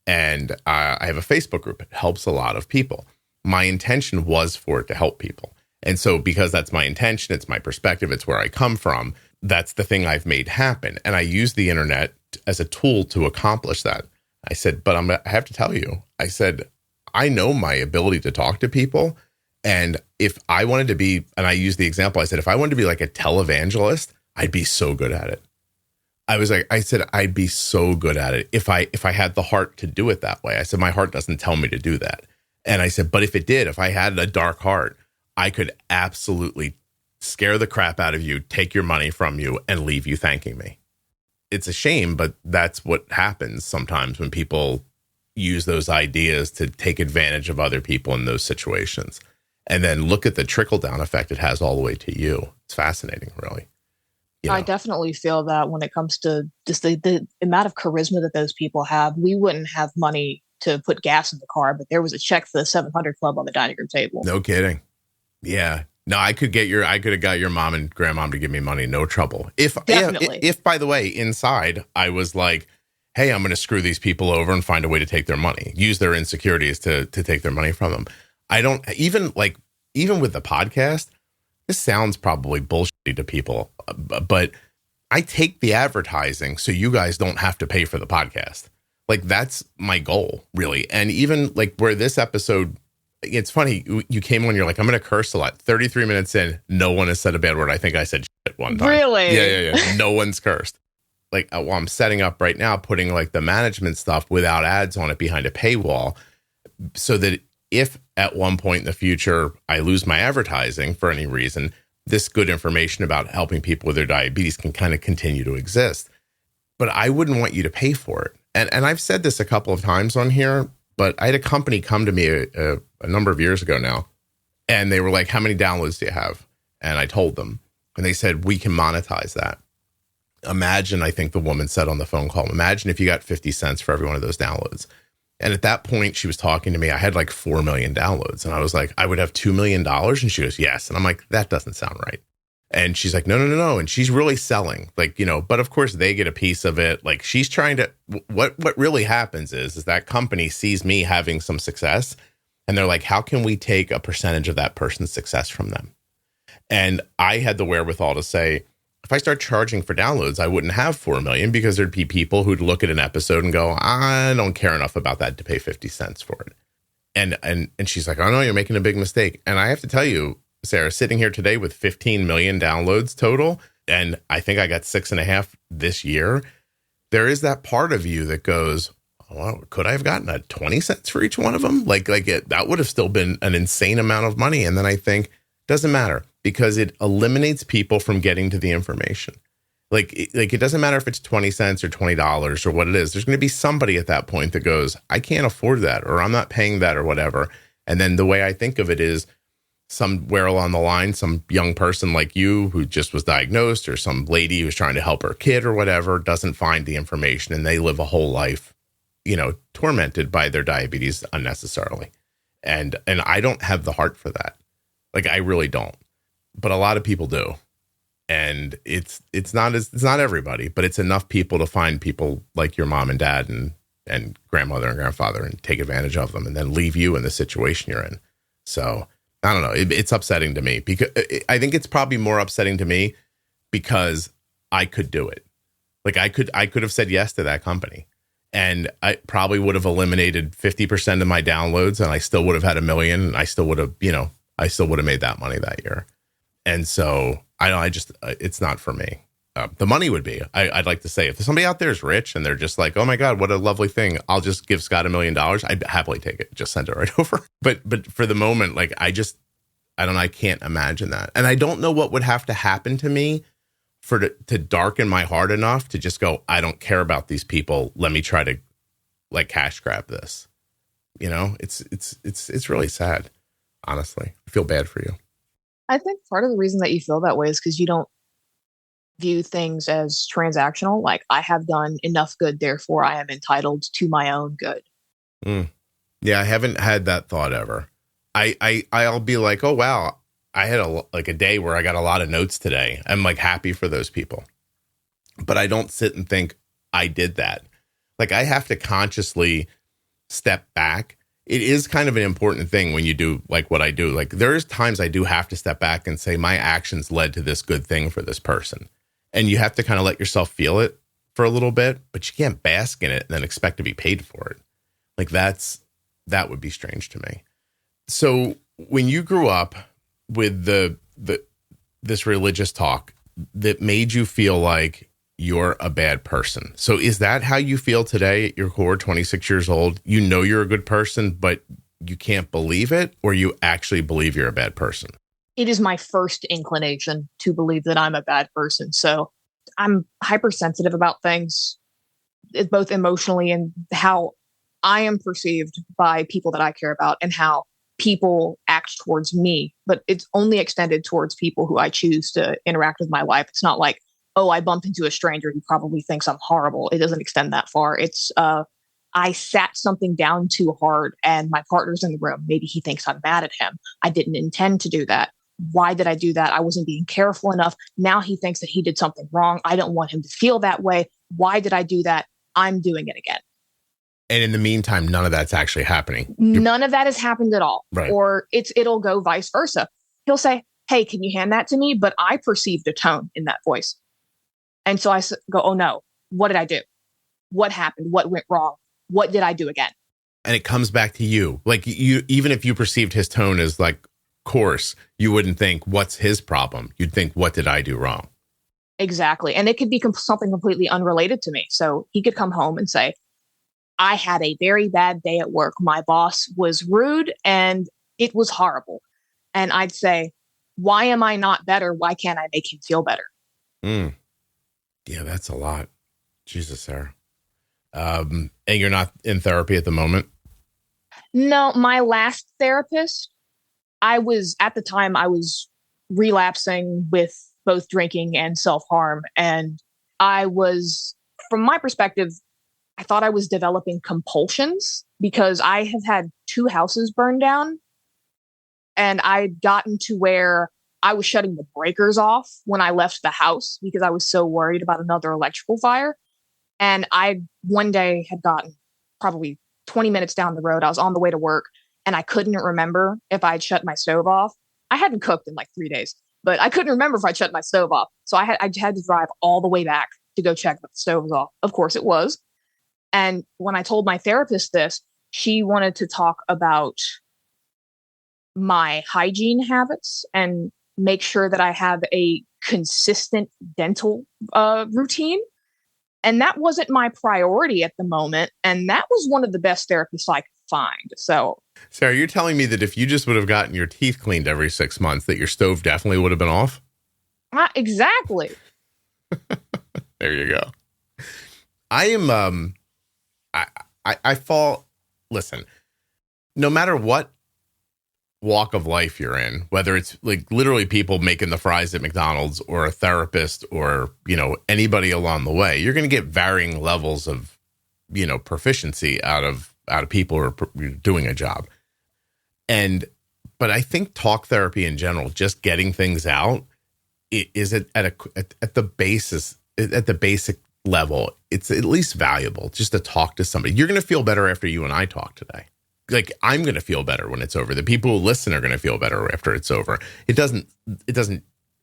And I have a Facebook group. It helps a lot of people. My intention was for it to help people. And so because that's my intention, it's my perspective, it's where I come from, that's the thing I've made happen. And I use the internet as a tool to accomplish that. I said, but I have to tell you, I said, I know my ability to talk to people. And if I wanted to be, and I used the example, I said, if I wanted to be like a televangelist, I'd be so good at it. I said, I'd be so good at it if I had the heart to do it that way. I said, my heart doesn't tell me to do that. And I said, but if it did, if I had a dark heart, I could absolutely scare the crap out of you, take your money from you, and leave you thanking me. It's a shame, but that's what happens sometimes when people use those ideas to take advantage of other people in those situations. And then look at the trickle-down effect it has all the way to you. It's fascinating, really. I definitely feel that when it comes to just the amount of charisma that those people have. We wouldn't have money to put gas in the car, but there was a check for the 700 Club on the dining room table. No kidding. Yeah. No, I could have got your mom and grandmom to give me money. No trouble. If by the way, inside I was like, hey, I'm going to screw these people over and find a way to take their money, use their insecurities to take their money from them. I don't even with the podcast, this sounds probably bullshitty to people, but I take the advertising so you guys don't have to pay for the podcast. Like, that's my goal, really. And even like where this episode, it's funny, you came on, you're like, I'm going to curse a lot. 33 minutes in, no one has said a bad word. I think I said shit one time. Really? Yeah. No one's cursed. Like, well, I'm setting up right now, putting like the management stuff without ads on it behind a paywall, so that if at one point in the future I lose my advertising for any reason, this good information about helping people with their diabetes can kind of continue to exist. But I wouldn't want you to pay for it. And I've said this a couple of times on here, but I had a company come to me a number of years ago now, and they were like, how many downloads do you have? And I told them, and they said, we can monetize that. Imagine, I think the woman said on the phone call, imagine if you got 50 cents for every one of those downloads. And at that point, she was talking to me. I had like 4 million downloads. And I was like, I would have $2 million. And she goes, yes. And I'm like, that doesn't sound right. And she's like, no. And she's really selling, like, but of course they get a piece of it. Like, she's trying to, what really happens is that company sees me having some success, and they're like, how can we take a percentage of that person's success from them? And I had the wherewithal to say, if I start charging for downloads, I wouldn't have 4 million, because there'd be people who'd look at an episode and go, I don't care enough about that to pay 50 cents for it. And she's like, oh no, you're making a big mistake. And I have to tell you, Sarah, sitting here today with 15 million downloads total, and I think I got 6.5 this year, there is that part of you that goes, well, could I have gotten a 20 cents for each one of them? That would have still been an insane amount of money. And then I think, doesn't matter, because it eliminates people from getting to the information. Like it doesn't matter if it's 20 cents or $20 or what it is. There's going to be somebody at that point that goes, I can't afford that, or I'm not paying that, or whatever. And then the way I think of it is, somewhere along the line, some young person like you who just was diagnosed, or some lady who's trying to help her kid or whatever, doesn't find the information, and they live a whole life, tormented by their diabetes unnecessarily. And I don't have the heart for that. Like, I really don't. But a lot of people do. And it's not everybody, but it's enough people to find people like your mom and dad and grandmother and grandfather, and take advantage of them, and then leave you in the situation you're in. So I don't know. It's upsetting to me, because I think it's probably more upsetting to me because I could do it. Like, I could have said yes to that company, and I probably would have eliminated 50% of my downloads, and I still would have had 1 million. And I still would have, I still would have made that money that year. And so it's not for me. The money would be, I'd like to say, if somebody out there is rich and they're just like, oh my God, what a lovely thing, I'll just give Scott $1 million, I'd happily take it. Just send it right over. But for the moment, like, I don't know, I can't imagine that. And I don't know what would have to happen to me to darken my heart enough to just go, I don't care about these people. Let me try to like cash grab this. It's really sad. Honestly, I feel bad for you. I think part of the reason that you feel that way is because you don't view things as transactional. Like, I have done enough good, therefore I am entitled to my own good. Yeah, I haven't had that thought ever. I'll be like, oh wow, I had a day where I got a lot of notes today. I'm like happy for those people, but I don't sit and think I did that. Like, I have to consciously step back. It is kind of an important thing when you do like what I do. Like, there's times I do have to step back and say, my actions led to this good thing for this person. And you have to kind of let yourself feel it for a little bit, but you can't bask in it and then expect to be paid for it. Like, that would be strange to me. So when you grew up with this religious talk that made you feel like you're a bad person. So is that how you feel today at your core, 26 years old? You know you're a good person, but you can't believe it, or you actually believe you're a bad person? It is my first inclination to believe that I'm a bad person. So I'm hypersensitive about things, both emotionally and how I am perceived by people that I care about, and how people act towards me. But it's only extended towards people who I choose to interact with my life. It's not like, oh, I bumped into a stranger who probably thinks I'm horrible. It doesn't extend that far. It's, I sat something down too hard and my partner's in the room. Maybe he thinks I'm mad at him. I didn't intend to do that. Why did I do that? I wasn't being careful enough. Now he thinks that he did something wrong. I don't want him to feel that way. Why did I do that? I'm doing it again. And in the meantime, none of that's actually happening. None of that has happened at all. Right. Or it'll go vice versa. He'll say, hey, can you hand that to me? But I perceived a tone in that voice. And so go, oh no, what did I do? What happened? What went wrong? What did I do again? And it comes back to you. Like you, even if you perceived his tone as like coarse, you wouldn't think, what's his problem? You'd think, what did I do wrong? Exactly. And it could be something completely unrelated to me. So he could come home and say, I had a very bad day at work. My boss was rude and it was horrible. And I'd say, why am I not better? Why can't I make him feel better? Yeah, that's a lot. Jesus, Sarah. And you're not in therapy at the moment? No, my last therapist, at the time I was relapsing with both drinking and self-harm. And from my perspective, I thought I was developing compulsions because I have had 2 houses burned down. And I'd gotten to where I was shutting the breakers off when I left the house because I was so worried about another electrical fire. And I one day had gotten probably 20 minutes down the road. I was on the way to work and I couldn't remember if I'd shut my stove off. I hadn't cooked in like 3 days, but I couldn't remember if I'd shut my stove off. So I had to drive all the way back to go check that the stove was off. Of course it was. And when I told my therapist this, she wanted to talk about my hygiene habits and make sure that I have a consistent dental routine. And that wasn't my priority at the moment. And that was one of the best therapists I could find. So, Sarah, you're telling me that if you just would have gotten your teeth cleaned every 6 months, that your stove definitely would have been off? Exactly. There you go. I am, I fall, listen, no matter what walk of life you're in, whether it's like literally people making the fries at McDonald's or a therapist or, anybody along the way, you're going to get varying levels of, proficiency out of people who are doing a job. But I think talk therapy in general, just getting things out, is at the basic level, it's at least valuable just to talk to somebody. You're going to feel better after you and I talk today. Like, I'm going to feel better when it's over. The people who listen are going to feel better after it's over. It doesn't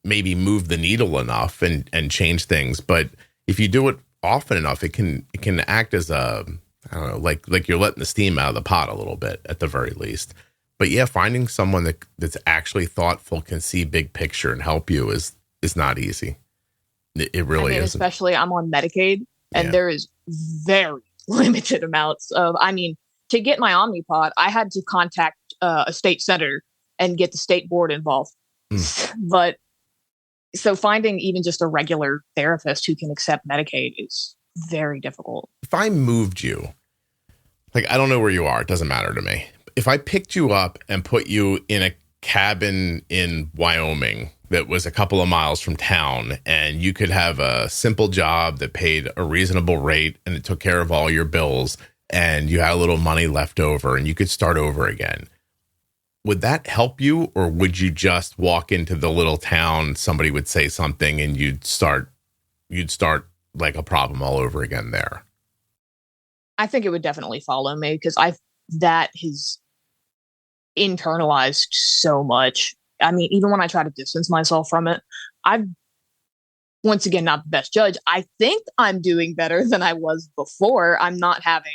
maybe move the needle enough and change things. But if you do it often enough, it can act as I don't know, like you're letting the steam out of the pot a little bit at the very least. But yeah, finding someone that's actually thoughtful, can see big picture and help you is not easy. It really is. Especially I'm on Medicaid and there is very limited amounts of, to get my Omnipod, I had to contact a state senator and get the state board involved. But so finding even just a regular therapist who can accept Medicaid is very difficult. If I moved you, like, I don't know where you are, it doesn't matter to me. If I picked you up and put you in a cabin in Wyoming that was a couple of miles from town and you could have a simple job that paid a reasonable rate and it took care of all your bills, and you had a little money left over and you could start over again, would that help you? Or would you just walk into the little town, somebody would say something and you'd start like a problem all over again there? I think it would definitely follow me because that has internalized so much. Even when I try to distance myself from it, once again, not the best judge. I think I'm doing better than I was before. I'm not having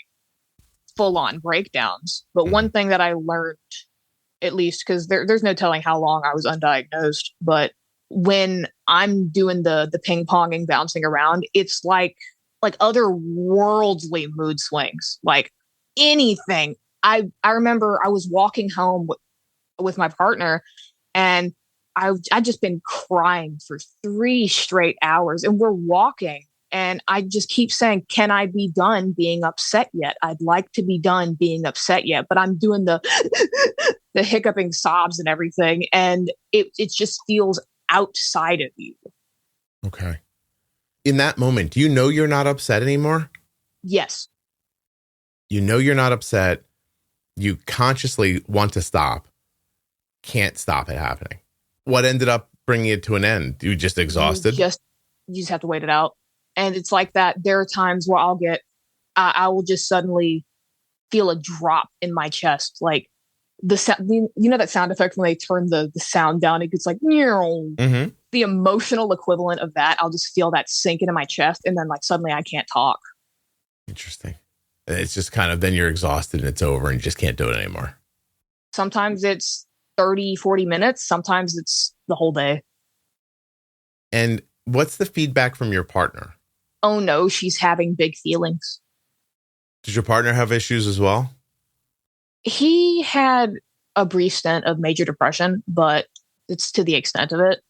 full-on breakdowns. But one thing that I learned, at least, because there's no telling how long I was undiagnosed, but when I'm doing the ping-ponging, bouncing around, it's like otherworldly mood swings, like anything. I remember I was walking home with my partner and I'd just been crying for 3 straight hours, and we're walking and I just keep saying, can I be done being upset yet? I'd like to be done being upset yet, but I'm doing the hiccuping sobs and everything. And it just feels outside of you. Okay. In that moment, do you know you're not upset anymore? Yes. You know you're not upset. You consciously want to stop. Can't stop it happening. What ended up bringing it to an end? You just exhausted? You just have to wait it out. And it's like that. There are times where I will just suddenly feel a drop in my chest. Like the sound, that sound effect when they turn the sound down, it gets like, mm-hmm. the emotional equivalent of that. I'll just feel that sink into my chest, and then like suddenly I can't talk. Interesting. It's just kind of, then you're exhausted and it's over and you just can't do it anymore. Sometimes it's 30, 40 minutes. Sometimes it's the whole day. And what's the feedback from your partner? Oh no, she's having big feelings. Does your partner have issues as well? He had a brief stint of major depression, but it's to the extent of it.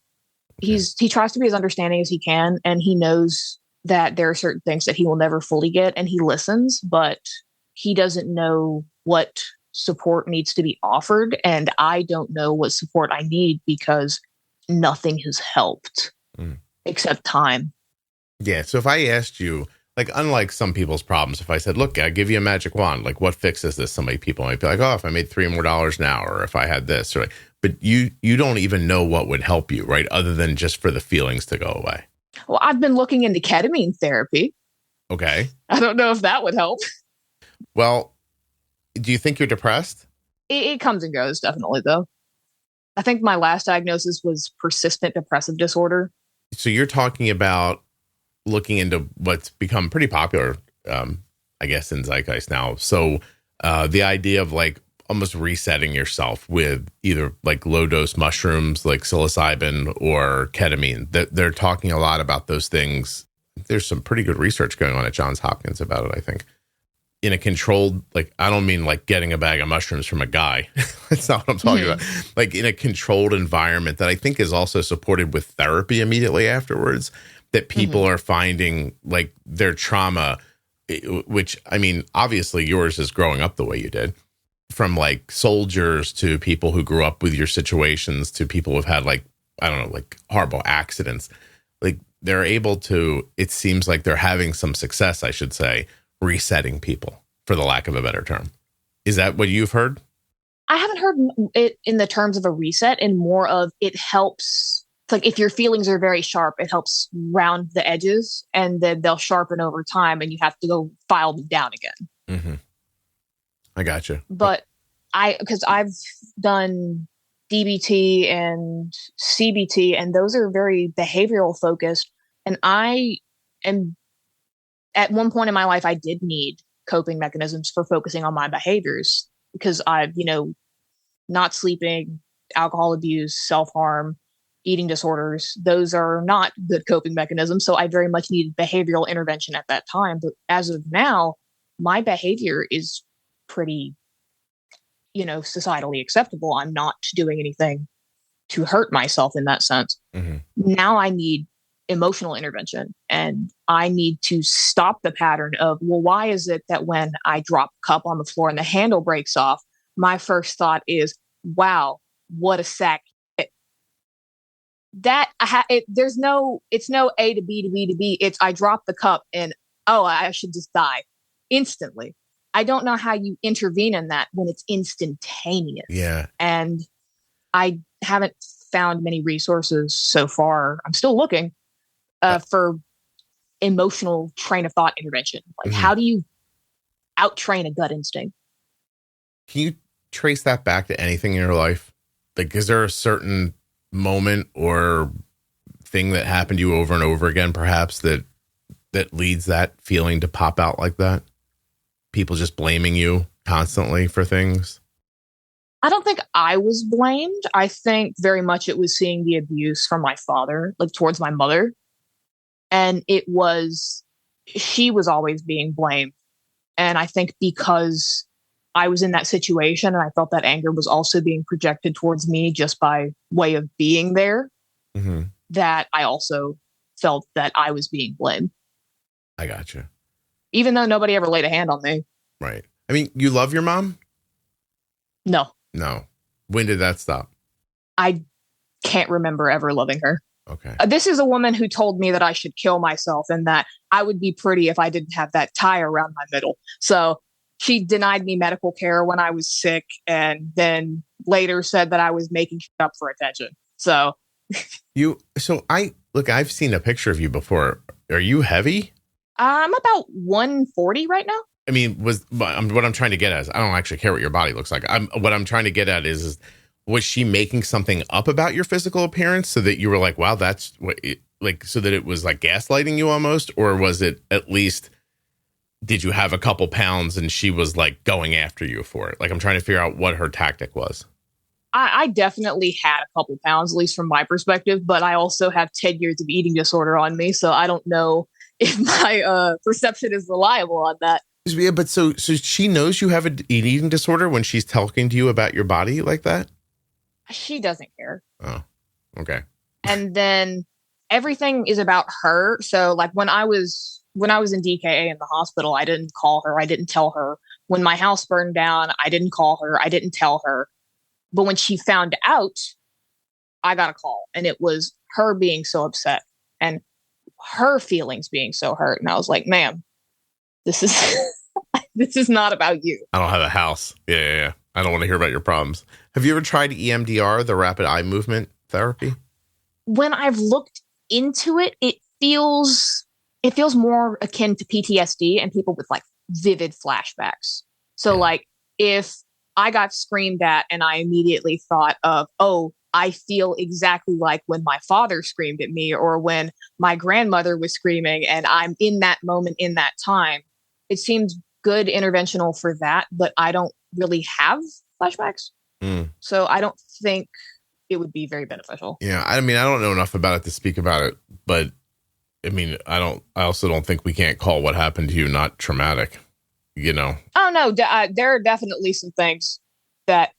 Okay. He tries to be as understanding as he can, and he knows that there are certain things that he will never fully get, and he listens, but he doesn't know what support needs to be offered. And I don't know what support I need because nothing has helped except time. Yeah. So if I asked you, like, unlike some people's problems, if I said, look, I give you a magic wand, like, what fixes this? Some people might be like, oh, if I made $3 more an hour, or if I had this, or like, but you don't even know what would help you, right? Other than just for the feelings to go away. Well, I've been looking into ketamine therapy. Okay. I don't know if that would help. Well, do you think you're depressed? It comes and goes, definitely, though. I think my last diagnosis was persistent depressive disorder. So you're talking about looking into what's become pretty popular, I guess, in zeitgeist now. So the idea of like almost resetting yourself with either like low dose mushrooms like psilocybin or ketamine, they're talking a lot about those things. There's some pretty good research going on at Johns Hopkins about it, I think. In a controlled, like, I don't mean like getting a bag of mushrooms from a guy. That's not what I'm talking about. Like in a controlled environment that I think is also supported with therapy immediately afterwards, that people are finding like their trauma, which, I mean, obviously yours is growing up the way you did, from like soldiers to people who grew up with your situations to people who've had like, I don't know, like horrible accidents. Like they're able to, it seems like they're having some success, I should say, resetting people, for the lack of a better term. Is that what you've heard? I haven't heard it in the terms of a reset, and more of it helps. It's like if your feelings are very sharp, it helps round the edges, and then they'll sharpen over time, and you have to go file them down again. Mm-hmm. I gotcha. But because I've done DBT and CBT, and those are very behavioral focused. And I am, at one point in my life, I did need coping mechanisms for focusing on my behaviors because I've, not sleeping, alcohol abuse, self-harm, eating disorders. Those are not good coping mechanisms. So I very much needed behavioral intervention at that time. But as of now, my behavior is pretty, societally acceptable. I'm not doing anything to hurt myself in that sense. Mm-hmm. Now I need emotional intervention, and I need to stop the pattern of, well, why is it that when I drop a cup on the floor and the handle breaks off, my first thought is, wow, what a sack. It's no A to B to B to B. It's I drop the cup and, oh, I should just die instantly. I don't know how you intervene in that when it's instantaneous. Yeah. And I haven't found many resources so far. I'm still looking for emotional train of thought intervention. Like, how do you out-train a gut instinct? Can you trace that back to anything in your life? Like, is there a certain moment or thing that happened to you over and over again, perhaps, that leads that feeling to pop out like that? People just blaming you constantly for things? I don't think I was blamed. I think very much it was seeing the abuse from my father, like towards my mother. And she was always being blamed. And I think because I was in that situation and I felt that anger was also being projected towards me just by way of being there, that I also felt that I was being blamed. I gotcha. Even though nobody ever laid a hand on me. Right. I mean, you love your mom? No. When did that stop? I can't remember ever loving her. Okay. This is a woman who told me that I should kill myself and that I would be pretty if I didn't have that tie around my middle. So she denied me medical care when I was sick, and then later said that I was making shit up for attention. So I've seen a picture of you before. Are you heavy? I'm about 140 right now. I mean, what I'm trying to get at is, I don't actually care what your body looks like. What I'm trying to get at is Was she making something up about your physical appearance so that you were like, wow, that's what like, so that it was like gaslighting you almost? Or was it at least, did you have a couple pounds and she was like going after you for it? Like, I'm trying to figure out what her tactic was. I definitely had a couple pounds, at least from my perspective, but I also have 10 years of eating disorder on me. So I don't know if my perception is reliable on that. Yeah, but so she knows you have an eating disorder when she's talking to you about your body like that? She doesn't care. Oh, okay. And then everything is about her. So like when I was in DKA in the hospital, I didn't call her. I didn't tell her. When my house burned down, I didn't call her. I didn't tell her. But when she found out, I got a call, and it was her being so upset and her feelings being so hurt. And I was like, ma'am, this is not about you. I don't have a house. Yeah. I don't want to hear about your problems. Have you ever tried EMDR, the rapid eye movement therapy? When I've looked into it, it feels more akin to PTSD and people with like vivid flashbacks. So like if I got screamed at and I immediately thought of, oh, I feel exactly like when my father screamed at me or when my grandmother was screaming and I'm in that moment in that time. It seems good interventional for that, but I don't really have flashbacks. So I don't think it would be very beneficial. Yeah. I mean, I don't know enough about it to speak about it, but I mean, I also don't think we can't call what happened to you not traumatic, you know? Oh no, there are definitely some things that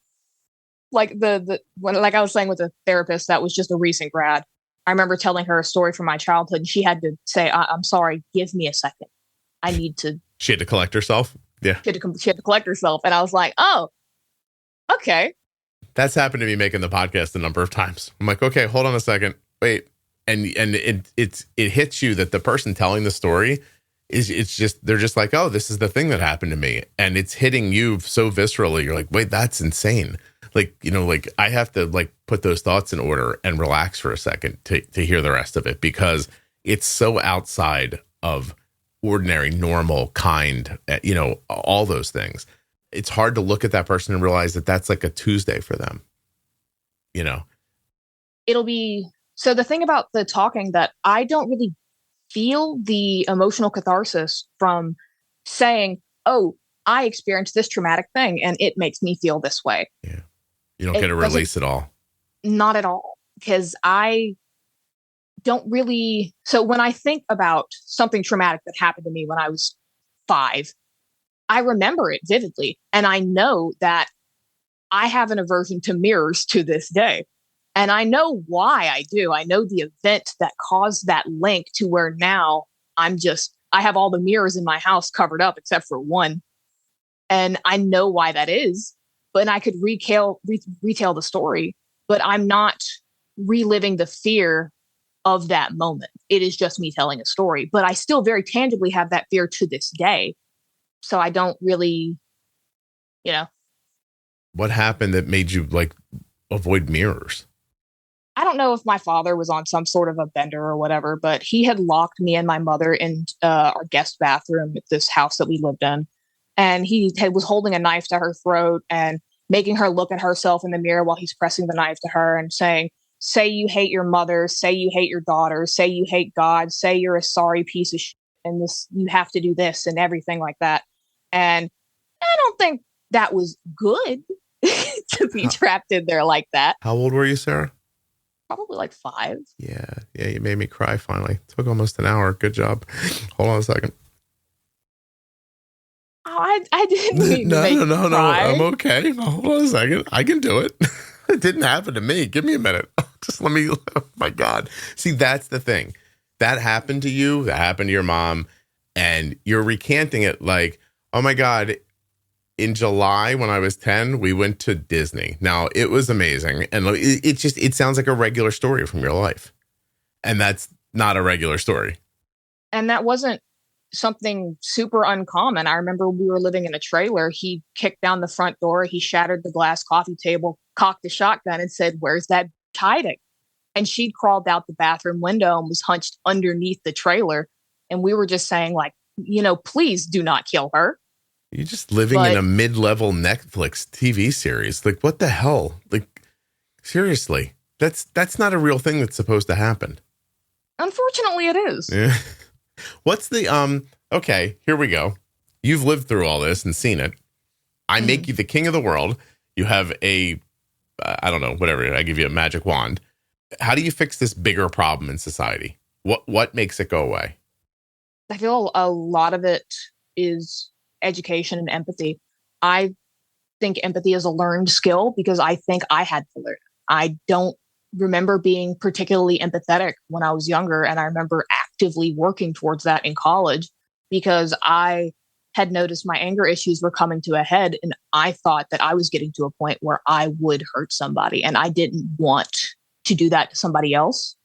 like like I was saying with a therapist that was just a recent grad. I remember telling her a story from my childhood and she had to say, I'm sorry, give me a second. I need to. She had to collect herself. Yeah. She had to collect herself. And I was like, oh, okay. That's happened to me making the podcast a number of times. I'm like, okay, hold on a second. Wait. And it hits you that the person telling the story they're just like, oh, this is the thing that happened to me. And it's hitting you so viscerally. You're like, wait, that's insane. Like, you know, like I have to like put those thoughts in order and relax for a second to hear the rest of it because it's so outside of ordinary, normal, kind, you know, all those things. It's hard to look at that person and realize that that's like a Tuesday for them, you know? It'll be, so the thing about the talking that I don't really feel the emotional catharsis from saying, oh, I experienced this traumatic thing and it makes me feel this way. Yeah. You don't get a release at all. Not at all. Because I don't really. So when I think about something traumatic that happened to me when I was 5, I remember it vividly. And I know that I have an aversion to mirrors to this day. And I know why I do. I know the event that caused that link to where now I have all the mirrors in my house covered up except for one. And I know why that is. But I could retell the story, but I'm not reliving the fear of that moment. It is just me telling a story, but I still very tangibly have that fear to this day. So I don't really, you know. What happened that made you like avoid mirrors? I don't know if my father was on some sort of a bender or whatever, but he had locked me and my mother in our guest bathroom at this house that we lived in. And he was holding a knife to her throat and making her look at herself in the mirror while he's pressing the knife to her and saying, say you hate your mother, say you hate your daughter, say you hate God, say you're a sorry piece of shit and this, you have to do this and everything like that. And I don't think that was good to be trapped in there like that. How old were you, Sarah? Probably like 5. Yeah, you made me cry finally. It took almost an hour. Good job. Hold on a second. Oh, I didn't mean to make you cry. I'm okay. Hold on a second. I can do it. It didn't happen to me. Give me a minute. Just let me, oh my God. See, that's the thing. That happened to you. That happened to your mom. And you're recanting it like, oh my God, in July when I was 10, we went to Disney. Now, it was amazing. And it sounds like a regular story from your life. And that's not a regular story. And that wasn't something super uncommon. I remember we were living in a trailer. He kicked down the front door. He shattered the glass coffee table, cocked a shotgun and said, where's that hiding? And she'd crawled out the bathroom window and was hunched underneath the trailer. And we were just saying like, you know, please do not kill her. You're just living in a mid-level Netflix TV series. Like, what the hell? Like, Seriously. That's not a real thing that's supposed to happen. Unfortunately, it is. Yeah. What's the, okay, here we go. You've lived through all this and seen it. I make you the king of the world. You have I don't know, whatever. I give you a magic wand. How do you fix this bigger problem in society? What makes it go away? I feel a lot of it is education and empathy. I think empathy is a learned skill because I think I had to learn it. I don't remember being particularly empathetic when I was younger, and I remember actively working towards that in college because I had noticed my anger issues were coming to a head, and I thought that I was getting to a point where I would hurt somebody, and I didn't want to do that to somebody else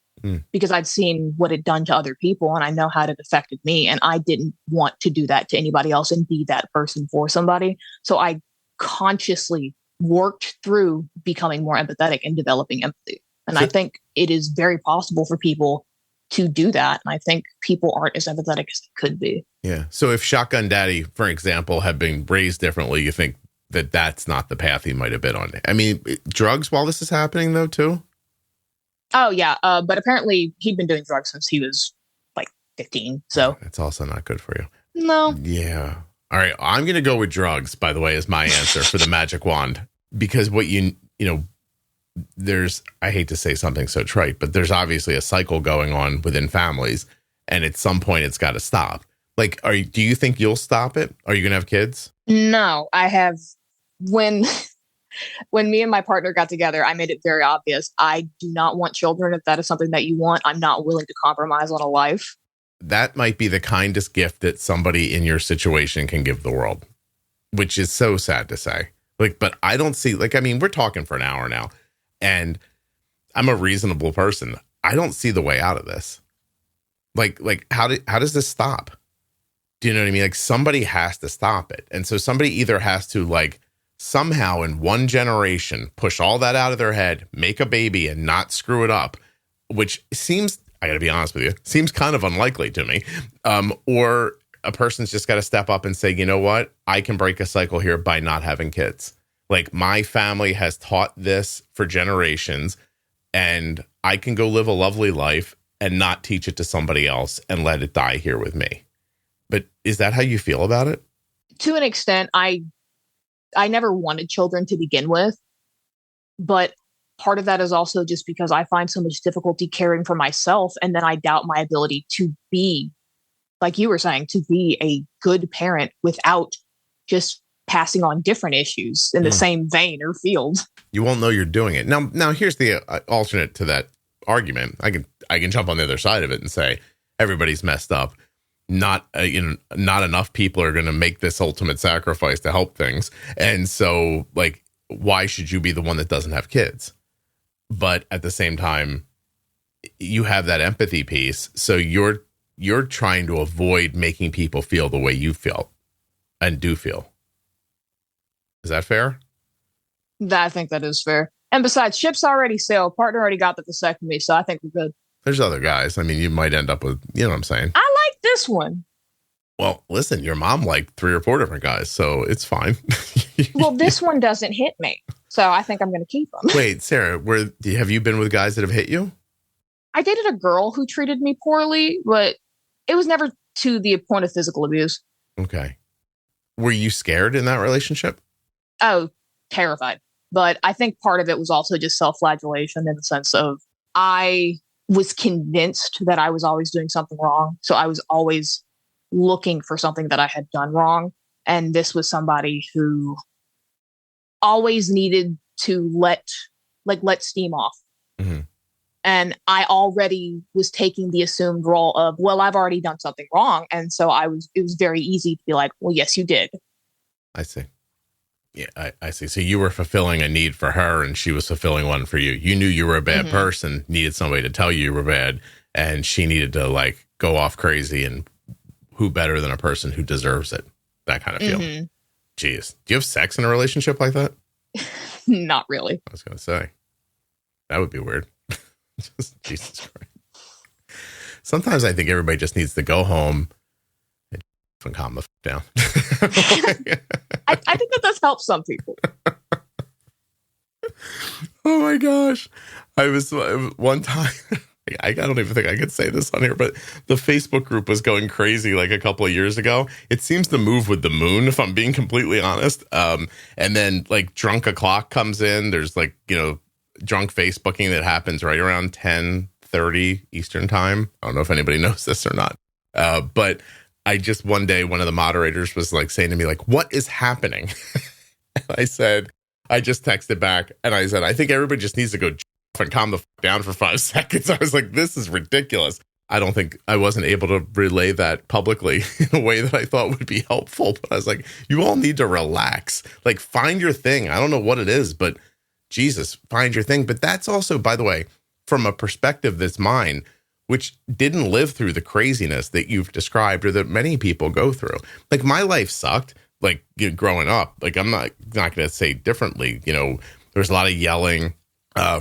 because I'd seen what it done to other people, and I know how it affected me, and I didn't want to do that to anybody else and be that person for somebody. So I consciously worked through becoming more empathetic and developing empathy. And I think it is very possible for people to do that. And I think people aren't as empathetic as they could be. Yeah. So if Shotgun Daddy, for example, had been raised differently, you think that that's not the path he might have been on? I mean, drugs while this is happening, though, too? Oh, yeah. But apparently he'd been doing drugs since he was like 15. So it's also not good for you. No. Yeah. All right. I'm going to go with drugs, by the way, as my answer for the magic wand. Because what you know, I hate to say something so trite, but there's obviously a cycle going on within families, and at some point it's got to stop. Like, do you think you'll stop it? Are you going to have kids? No, I have. When me and my partner got together, I made it very obvious. I do not want children. If that is something that you want, I'm not willing to compromise on a life. That might be the kindest gift that somebody in your situation can give the world, which is so sad to say. Like, but I don't see, like, I mean, we're talking for an hour now, and I'm a reasonable person. I don't see the way out of this. Like, how does this stop? Do you know what I mean? Like, somebody has to stop it. And so somebody either has to, like, somehow in one generation push all that out of their head, make a baby and not screw it up, which seems, I gotta be honest with you, seems kind of unlikely to me. Or a person's just got to step up and say, you know what? I can break a cycle here by not having kids. Like, my family has taught this for generations, and I can go live a lovely life and not teach it to somebody else and let it die here with me. But is that how you feel about it? To an extent, I never wanted children to begin with, but part of that is also just because I find so much difficulty caring for myself, and then I doubt my ability to be, like you were saying, to be a good parent without just passing on different issues in the same vein or field. You won't know you're doing it. Now here's the alternate to that argument. I can jump on the other side of it and say everybody's messed up. Not enough people are going to make this ultimate sacrifice to help things. And so, like, why should you be the one that doesn't have kids? But at the same time, you have that empathy piece. So you're trying to avoid making people feel the way you feel and do feel. Is that fair? I think that is fair. And besides, ship's already sailed. Partner already got the vasectomy, so I think we're good. There's other guys. I mean, you might end up with, you know what I'm saying? I like this one. Well, listen, your mom liked 3 or 4 different guys, so it's fine. Well, this one doesn't hit me, so I think I'm going to keep him. Wait, Sarah, have you been with guys that have hit you? I dated a girl who treated me poorly, but it was never to the point of physical abuse. Okay. Were you scared in that relationship? Oh, terrified. But I think part of it was also just self-flagellation in the sense of I was convinced that I was always doing something wrong. So I was always looking for something that I had done wrong. And this was somebody who always needed to let steam off. Mm-hmm. And I already was taking the assumed role of, well, I've already done something wrong. And so it was very easy to be like, well, yes, you did. I see. Yeah, I see. So you were fulfilling a need for her and she was fulfilling one for you. You knew you were a bad person, needed somebody to tell you were bad, and she needed to, like, go off crazy, and who better than a person who deserves it? That kind of feel. Mm-hmm. Jeez. Do you have sex in a relationship like that? Not really. I was going to say. That would be weird. Jesus Christ. Sometimes I think everybody just needs to go home and calm the f down. I think that does help some people. Oh my gosh. I was one time, I don't even think I could say this on here, but the Facebook group was going crazy like a couple of years ago. It seems to move with the moon, if I'm being completely honest. And then like drunk o'clock comes in. There's like, drunk Facebooking that happens right around 10:30 Eastern time. I don't know if anybody knows this or not. But I just one day, one of the moderators was like saying to me, like, what is happening? And I just texted back and I said, I think everybody just needs to go and calm the fuck down for 5 seconds. I was like, this is ridiculous. I don't think I wasn't able to relay that publicly in a way that I thought would be helpful. But I was like, you all need to relax. Like, find your thing. I don't know what it is, but Jesus, find your thing. But that's also, by the way, from a perspective that's mine, which didn't live through the craziness that you've described or that many people go through. Like, my life sucked. Like, growing up, like, I'm not going to say differently. There was a lot of yelling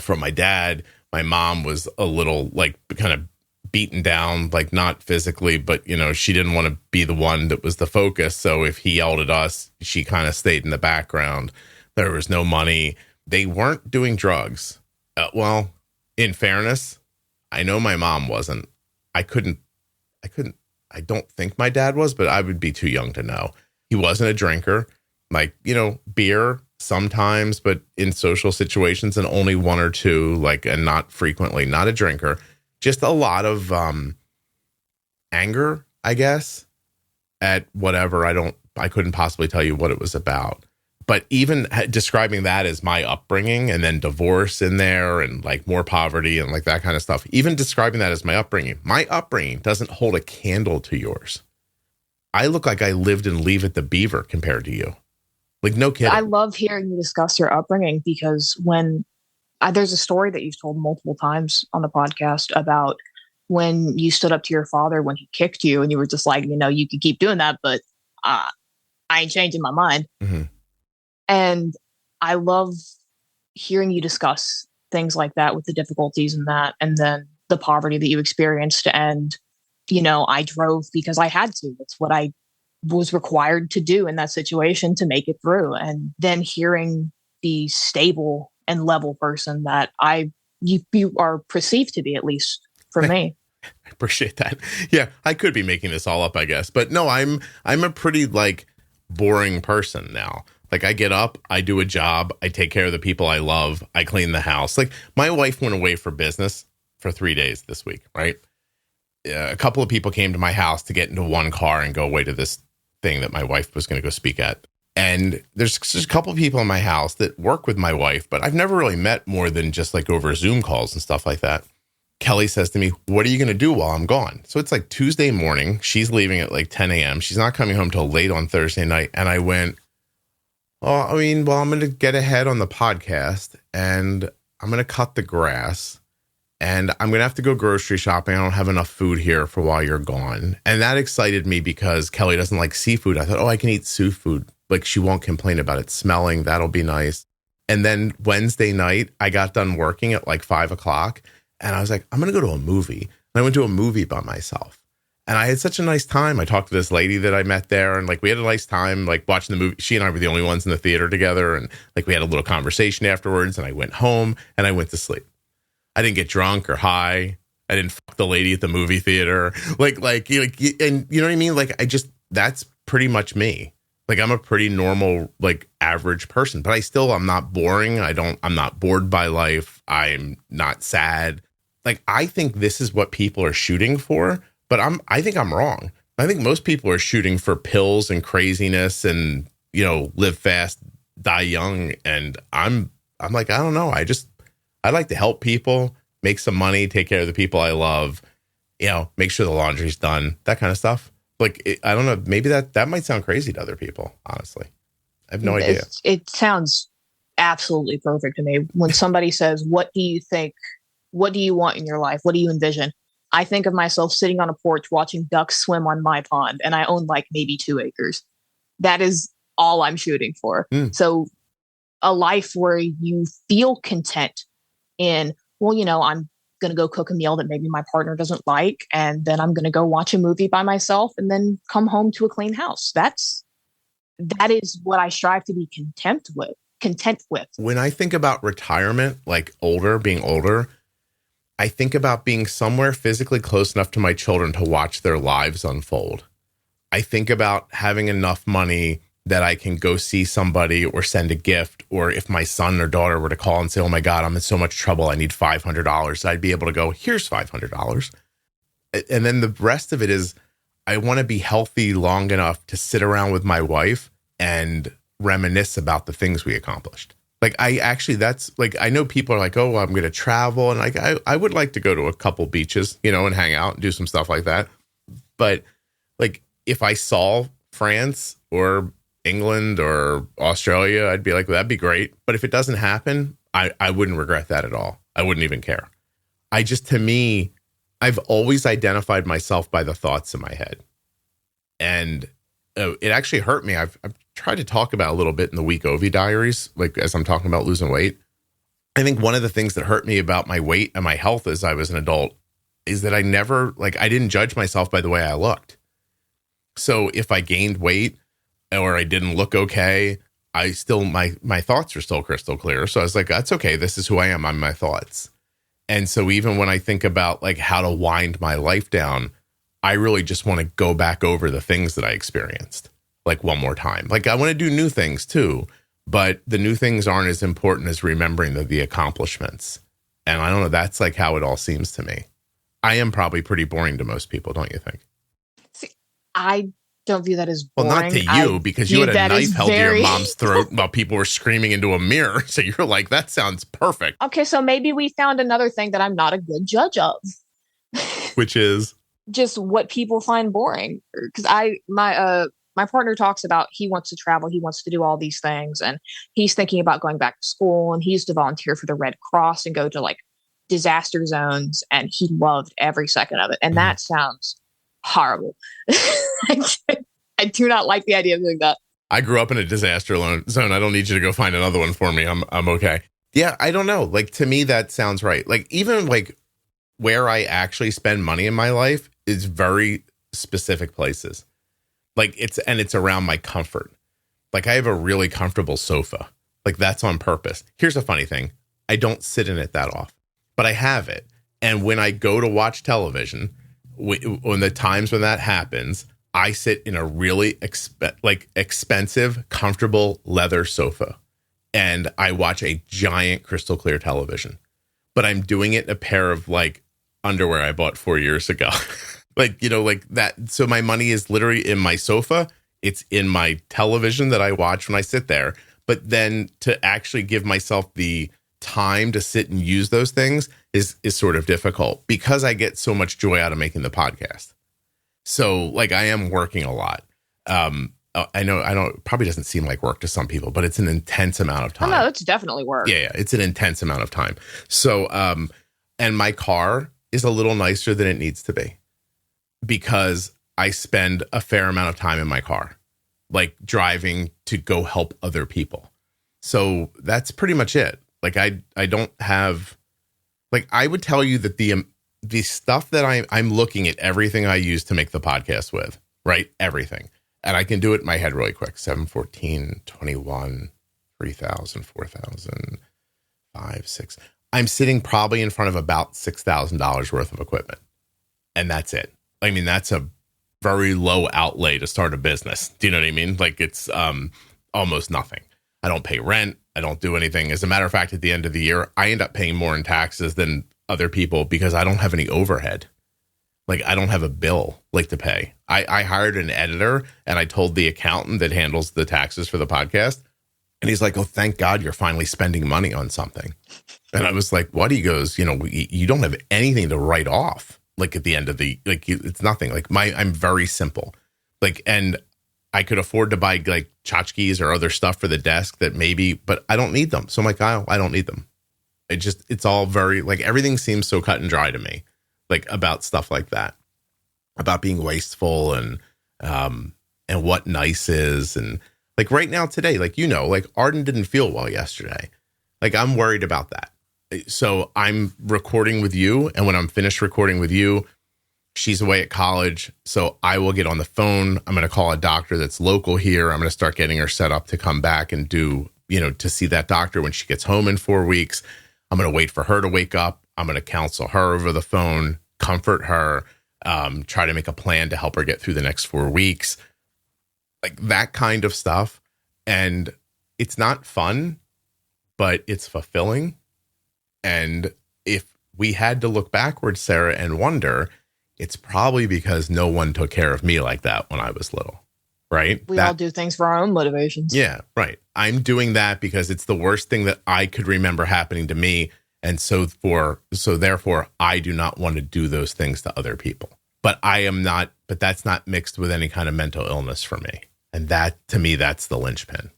from my dad. My mom was a little like kind of beaten down, like not physically, but, she didn't want to be the one that was the focus. So if he yelled at us, she kind of stayed in the background. There was no money. They weren't doing drugs. Well, in fairness, I know my mom wasn't. I don't think my dad was, but I would be too young to know. He wasn't a drinker, like, beer sometimes, but in social situations and only one or two, like, and not frequently, not a drinker. Just a lot of anger, I guess, at whatever. I couldn't possibly tell you what it was about. But even describing that as my upbringing and then divorce in there and like more poverty and like that kind of stuff, even describing that as my upbringing doesn't hold a candle to yours. I look like I lived in Leave It to Beaver compared to you. Like, no kidding. I love hearing you discuss your upbringing because when there's a story that you've told multiple times on the podcast about when you stood up to your father when he kicked you and you were just like, you could keep doing that, but I ain't changing my mind. Mm-hmm. And I love hearing you discuss things like that with the difficulties in that and then the poverty that you experienced. And, I drove because I had to. It's what I was required to do in that situation to make it through. And then hearing the stable and level person that you are perceived to be, at least for me. I appreciate that. Yeah, I could be making this all up, I guess. But no, I'm a pretty like boring person now. Like, I get up, I do a job, I take care of the people I love, I clean the house. Like, my wife went away for business for 3 days this week, right? A couple of people came to my house to get into one car and go away to this thing that my wife was going to go speak at. And there's just a couple of people in my house that work with my wife, but I've never really met more than just like over Zoom calls and stuff like that. Kelly says to me, what are you going to do while I'm gone? So it's like Tuesday morning. She's leaving at like 10 a.m. She's not coming home till late on Thursday night. And I went, I'm going to get ahead on the podcast and I'm going to cut the grass and I'm going to have to go grocery shopping. I don't have enough food here for while you're gone. And that excited me because Kelly doesn't like seafood. I thought, I can eat seafood. Like, she won't complain about it smelling. That'll be nice. And then Wednesday night, I got done working at like 5:00 and I was like, I'm going to go to a movie. And I went to a movie by myself. And I had such a nice time. I talked to this lady that I met there and like we had a nice time like watching the movie. She and I were the only ones in the theater together. And like we had a little conversation afterwards and I went home and I went to sleep. I didn't get drunk or high. I didn't fuck the lady at the movie theater. Like, and you know what I mean? Like, that's pretty much me. Like, I'm a pretty normal, like average person, but I'm not boring. I'm not bored by life. I'm not sad. Like, I think this is what people are shooting for. But I think I'm wrong. I think most people are shooting for pills and craziness and, live fast, die young. And I'm like, I don't know. I like to help people, make some money, take care of the people I love, make sure the laundry's done, that kind of stuff. Like, I don't know. Maybe that might sound crazy to other people, honestly. I have no idea. It sounds absolutely perfect to me. When somebody says, what do you think? What do you want in your life? What do you envision? I think of myself sitting on a porch watching ducks swim on my pond, and I own like maybe 2 acres. That is all I'm shooting for. So a life where you feel content in, I'm going to go cook a meal that maybe my partner doesn't like, and then I'm going to go watch a movie by myself and then come home to a clean house. That is what I strive to be content with. content with. When I think about retirement, like being older, I think about being somewhere physically close enough to my children to watch their lives unfold. I think about having enough money that I can go see somebody or send a gift, or if my son or daughter were to call and say, oh my God, I'm in so much trouble, I need $500, I'd be able to go, here's $500. And then the rest of it is, I want to be healthy long enough to sit around with my wife and reminisce about the things we accomplished. Like I know people are like, oh, I'm going to travel. And like, I would like to go to a couple beaches, and hang out and do some stuff like that. But like, if I saw France or England or Australia, I'd be like, well, that'd be great. But if it doesn't happen, I wouldn't regret that at all. I wouldn't even care. To me, I've always identified myself by the thoughts in my head. And it actually hurt me. I've tried to talk about a little bit in the Weekovy diaries, like as I'm talking about losing weight. I think one of the things that hurt me about my weight and my health as I was an adult is that I didn't judge myself by the way I looked. So if I gained weight or I didn't look okay, my thoughts were still crystal clear. So I was like, that's okay. This is who I am. I'm my thoughts. And so even when I think about like how to wind my life down, I really just want to go back over the things that I experienced like one more time. Like I want to do new things too, but the new things aren't as important as remembering the accomplishments. And I don't know, that's like how it all seems to me. I am probably pretty boring to most people, don't you think? See, I don't view that as boring. Well, not to you, because you had a knife held to your mom's throat while people were screaming into a mirror. So you're like, that sounds perfect. Okay, so maybe we found another thing that I'm not a good judge of. Which is? Just what people find boring. Because my partner talks about he wants to travel, he wants to do all these things, and he's thinking about going back to school, and he used to volunteer for the Red Cross and go to like disaster zones, and he loved every second of it. And that sounds horrible. I do not like the idea of doing that. I grew up in a disaster zone. I don't need you to go find another one for me. I'm okay. Yeah, I don't know. Like to me, that sounds right. Like even like where I actually spend money in my life is very specific places. Like it's around my comfort. Like I have a really comfortable sofa. Like that's on purpose. Here's a funny thing. I don't sit in it that often, but I have it. And when I go to watch television, when the times when that happens, I sit in a really expensive, comfortable leather sofa, and I watch a giant crystal clear television. But I'm doing it in a pair of like underwear I bought 4 years ago. like that. So my money is literally in my sofa. It's in my television that I watch when I sit there. But then to actually give myself the time to sit and use those things is sort of difficult because I get so much joy out of making the podcast. So like I am working a lot. I know it probably doesn't seem like work to some people, but it's an intense amount of time. Oh, no, it's definitely work. Yeah, it's an intense amount of time. So, and my car is a little nicer than it needs to be because I spend a fair amount of time in my car, like driving to go help other people. So that's pretty much it. Like I don't have, like I would tell you that the stuff that I'm looking at everything I use to make the podcast with, right? Everything. And I can do it in my head really quick. 7, 14, 21, 3,000, 4,000, 5, 6. I'm sitting probably in front of about $6,000 worth of equipment. And that's it. I mean, that's a very low outlay to start a business. Do you know what I mean? Like it's almost nothing. I don't pay rent. I don't do anything. As a matter of fact, at the end of the year, I end up paying more in taxes than other people because I don't have any overhead. Like I don't have a bill like to pay. I hired an editor and I told the accountant that handles the taxes for the podcast. And he's like, oh, thank God you're finally spending money on something. And I was like, what? He goes, you don't have anything to write off. Like at the end of it's nothing. Like I'm very simple. Like, and I could afford to buy like tchotchkes or other stuff for the desk that maybe, but I don't need them. So I'm like, I don't need them. It's all very like everything seems so cut and dry to me. Like about stuff like that, about being wasteful and what nice is. And like right now today, like, like Arden didn't feel well yesterday. Like I'm worried about that. So I'm recording with you. And when I'm finished recording with you, she's away at college. So I will get on the phone. I'm going to call a doctor that's local here. I'm going to start getting her set up to come back and do to see that doctor when she gets home in 4 weeks. I'm going to wait for her to wake up. I'm going to counsel her over the phone, comfort her, try to make a plan to help her get through the next 4 weeks, like that kind of stuff. And it's not fun, but it's fulfilling. And if we had to look backwards, Sarah, and wonder, it's probably because no one took care of me like that when I was little, right? We all do things for our own motivations. Yeah, right. I'm doing that because it's the worst thing that I could remember happening to me. And so therefore, I do not want to do those things to other people. But that's not mixed with any kind of mental illness for me. And that, to me, that's the linchpin.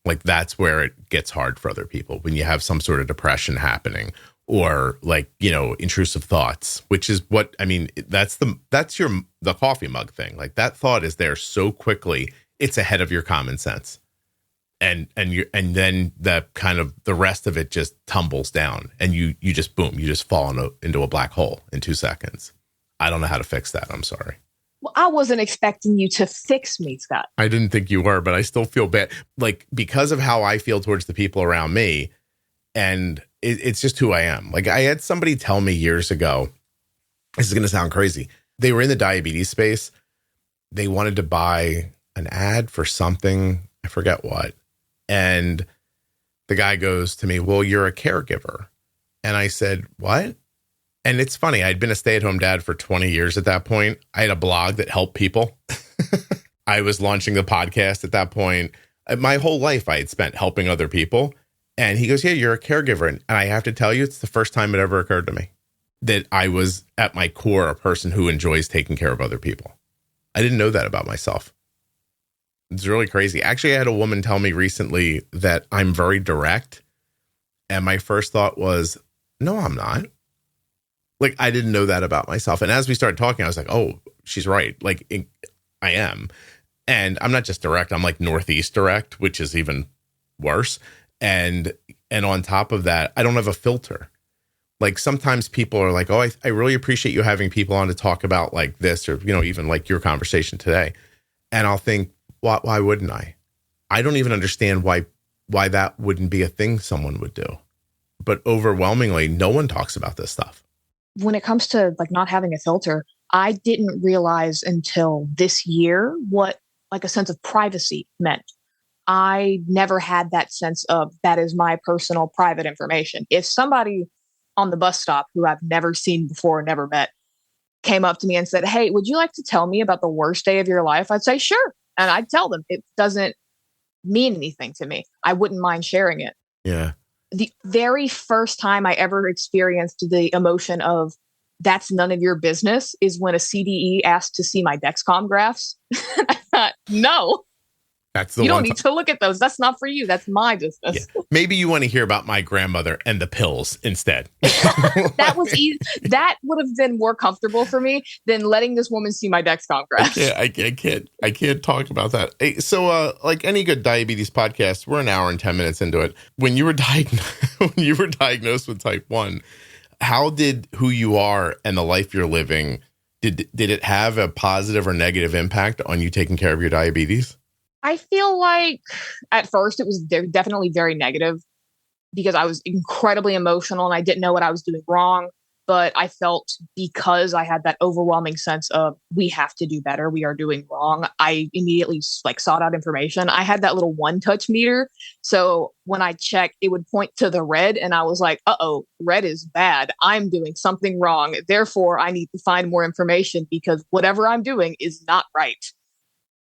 Like, that's where it gets hard for other people, when you have some sort of depression happening, or like, intrusive thoughts, which is what, I mean, that's the coffee mug thing. Like, that thought is there so quickly, it's ahead of your common sense. And then that kind of, the rest of it just tumbles down, and you just, boom, you just fall into a black hole in 2 seconds. I don't know how to fix that. I'm sorry. Well, I wasn't expecting you to fix me, Scott. I didn't think you were, but I still feel bad. Like, because of how I feel towards the people around me, and it's just who I am. Like, I had somebody tell me years ago, this is going to sound crazy. They were in the diabetes space. They wanted to buy an ad for something. I forget what. And the guy goes to me, well, you're a caregiver. And I said, what? And it's funny. I'd been a stay-at-home dad for 20 years at that point. I had a blog that helped people. I was launching the podcast at that point. My whole life I had spent helping other people. And he goes, yeah, you're a caregiver. And I have to tell you, it's the first time it ever occurred to me that I was at my core a person who enjoys taking care of other people. I didn't know that about myself. It's really crazy. Actually, I had a woman tell me recently that I'm very direct. And my first thought was, no, I'm not. Like, I didn't know that about myself. And as we started talking, I was like, oh, she's right. Like, I am. And I'm not just direct. I'm like Northeast direct, which is even worse. And on top of that, I don't have a filter. Like, sometimes people are like, oh, I really appreciate you having people on to talk about like this, or, even like your conversation today. And I'll think, why wouldn't I? I don't even understand why that wouldn't be a thing someone would do. But overwhelmingly, no one talks about this stuff. When it comes to like not having a filter, I didn't realize until this year what like a sense of privacy meant. I never had that sense of, that is my personal private information. If somebody on the bus stop who I've never seen before, never met, came up to me and said, hey, would you like to tell me about the worst day of your life? I'd say, sure. And I'd tell them. It doesn't mean anything to me. I wouldn't mind sharing it. Yeah. The very first time I ever experienced the emotion of that's none of your business is when a CDE asked to see my Dexcom graphs. I thought, no, that's the you don't need to look at those. That's not for you. That's my business. Yeah. Maybe you want to hear about my grandmother and the pills instead. That was easy. That would have been more comfortable for me than letting this woman see my Dexcom graphs. I can't talk about that. Hey, so, like any good diabetes podcast, we're an hour and 10 minutes into it. When you were diagnosed with type 1, how did who you are and the life you're living, did it have a positive or negative impact on you taking care of your diabetes? I feel like at first it was definitely very negative because I was incredibly emotional and I didn't know what I was doing wrong. But I felt, because I had that overwhelming sense of we have to do better, we are doing wrong, I immediately sought out information. I had that little one-touch meter. So when I checked, it would point to the red and I was like, uh-oh, red is bad. I'm doing something wrong. Therefore, I need to find more information because whatever I'm doing is not right.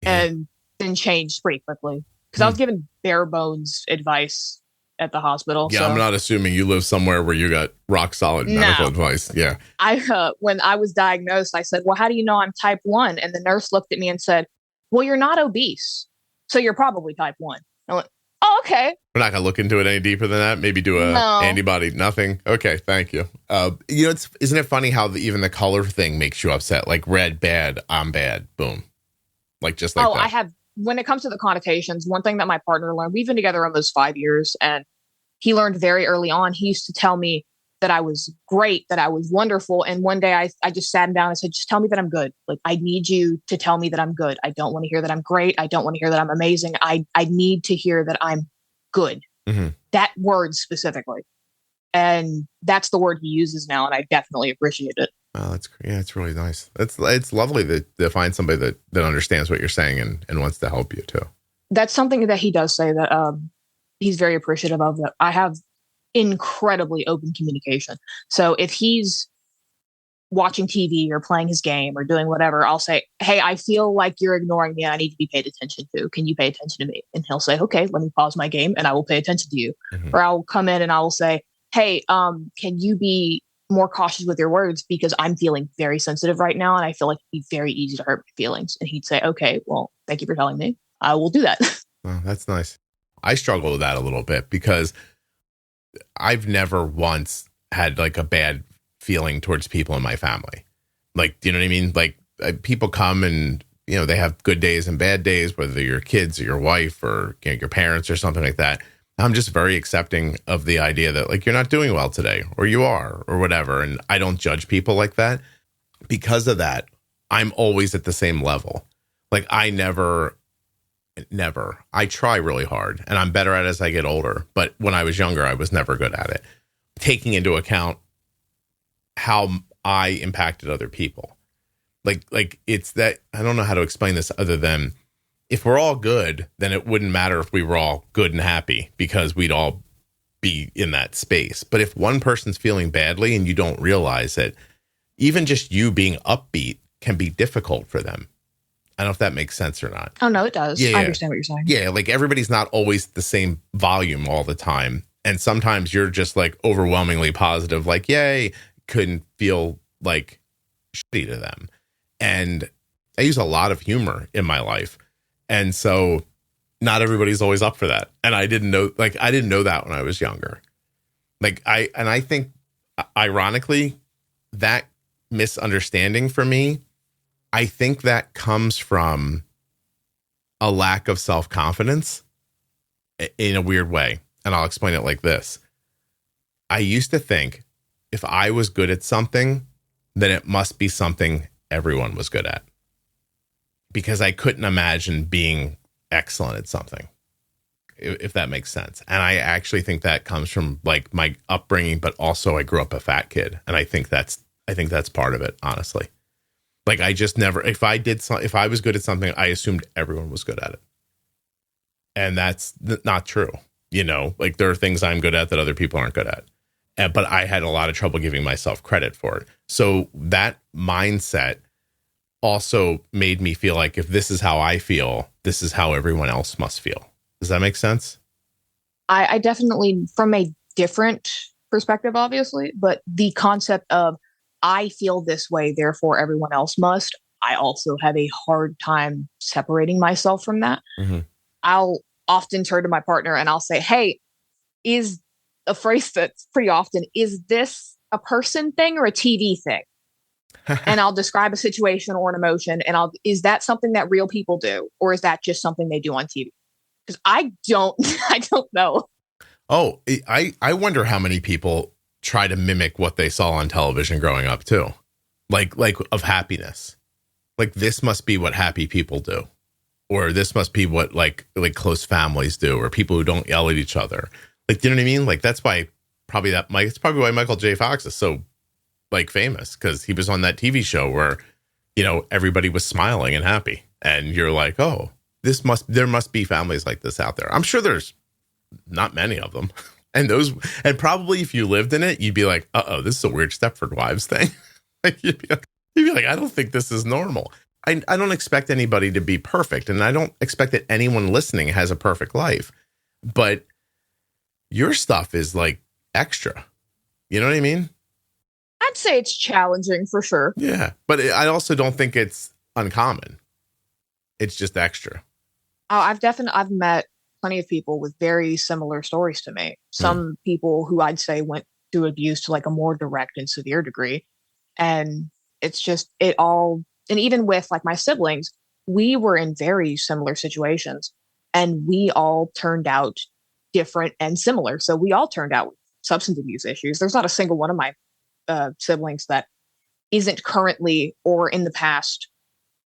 Yeah. And then changed pretty quickly because I was given bare bones advice at the hospital. Yeah, so. I'm not assuming you live somewhere where you got rock solid medical advice. Yeah. When I was diagnosed, I said, well, how do you know I'm type 1? And the nurse looked at me and said, well, you're not obese, so you're probably type 1. I went, oh, okay. We're not going to look into it any deeper than that. Maybe do antibody, nothing. Okay, thank you. Isn't it funny how even the color thing makes you upset? Like red, bad, I'm bad, boom. Like just like that. When it comes to the connotations, one thing that my partner learned, we've been together almost 5 years, and he learned very early on, he used to tell me that I was great, that I was wonderful. And one day I just sat him down and said, just tell me that I'm good. Like, I need you to tell me that I'm good. I don't want to hear that I'm great. I don't want to hear that I'm amazing. I need to hear that I'm good. Mm-hmm. That word specifically. And that's the word he uses now. And I definitely appreciate it. Oh, it's really nice. It's lovely to find somebody that understands what you're saying and wants to help you too. That's something that he does say that he's very appreciative of. That I have incredibly open communication. So if he's watching TV or playing his game or doing whatever, I'll say, hey, I feel like you're ignoring me. I need to be paid attention to. Can you pay attention to me? And he'll say, okay, let me pause my game and I will pay attention to you. Mm-hmm. Or I'll come in and I will say, hey, can you be more cautious with your words, because I'm feeling very sensitive right now. And I feel like it'd be very easy to hurt my feelings. And he'd say, okay, well, thank you for telling me. I will do that. Oh, that's nice. I struggle with that a little bit because I've never once had like a bad feeling towards people in my family. Like, you know what I mean? Like people come and, you know, they have good days and bad days, whether they're your kids or your wife or, you know, your parents or something like that. I'm just very accepting of the idea that like, you're not doing well today or you are or whatever. And I don't judge people like that. Because of that, I'm always at the same level. Like I I try really hard and I'm better at it as I get older. But when I was younger, I was never good at it. Taking into account how I impacted other people. Like it's that, I don't know how to explain this other than if we're all good, then it wouldn't matter if we were all good and happy because we'd all be in that space. But if one person's feeling badly and you don't realize it, even just you being upbeat can be difficult for them. I don't know if that makes sense or not. Oh, no, it does. Yeah, I understand what you're saying. Yeah, like everybody's not always the same volume all the time. And sometimes you're just like overwhelmingly positive, like, yay, couldn't feel like shitty to them. And I use a lot of humor in my life. And so not everybody's always up for that. And I didn't know that when I was younger. I think ironically, that misunderstanding for me, I think that comes from a lack of self-confidence in a weird way. And I'll explain it like this. I used to think if I was good at something, then it must be something everyone was good at. Because I couldn't imagine being excellent at something, if that makes sense. And I actually think that comes from like my upbringing, but also I grew up a fat kid. And I think that's part of it, honestly. Like I just never, if I was good at something, I assumed everyone was good at it. And that's not true. You know, like there are things I'm good at that other people aren't good at. But I had a lot of trouble giving myself credit for it. So that mindset also made me feel like if this is how I feel, this is how everyone else must feel. Does that make sense? I definitely, from a different perspective, obviously, but the concept of I feel this way, therefore everyone else must, I also have a hard time separating myself from that. Mm-hmm. I'll often turn to my partner and I'll say, hey, is a phrase that's pretty often, is this a person thing or a TV thing? And I'll describe a situation or an emotion and is that something that real people do? Or is that just something they do on TV? Because I don't know. Oh, I wonder how many people try to mimic what they saw on television growing up too. Like of happiness. Like this must be what happy people do. Or this must be what like close families do, or people who don't yell at each other. Like, you know what I mean? Like that's why it's probably why Michael J. Fox is so like famous, because he was on that TV show where, you know, everybody was smiling and happy. And you're like, oh, there must be families like this out there. I'm sure there's not many of them. And probably if you lived in it, you'd be like, this is a weird Stepford Wives thing. Like you'd be like, I don't think this is normal. I don't expect anybody to be perfect. And I don't expect that anyone listening has a perfect life. But your stuff is like extra. You know what I mean? I'd say it's challenging for sure. Yeah. But I also don't think it's uncommon. It's just extra. Oh, I've met plenty of people with very similar stories to me. Some people who I'd say went through abuse to like a more direct and severe degree. And it's just, and even with like my siblings, we were in very similar situations and we all turned out different and similar. So we all turned out with substance abuse issues. There's not a single one of my siblings that isn't currently or in the past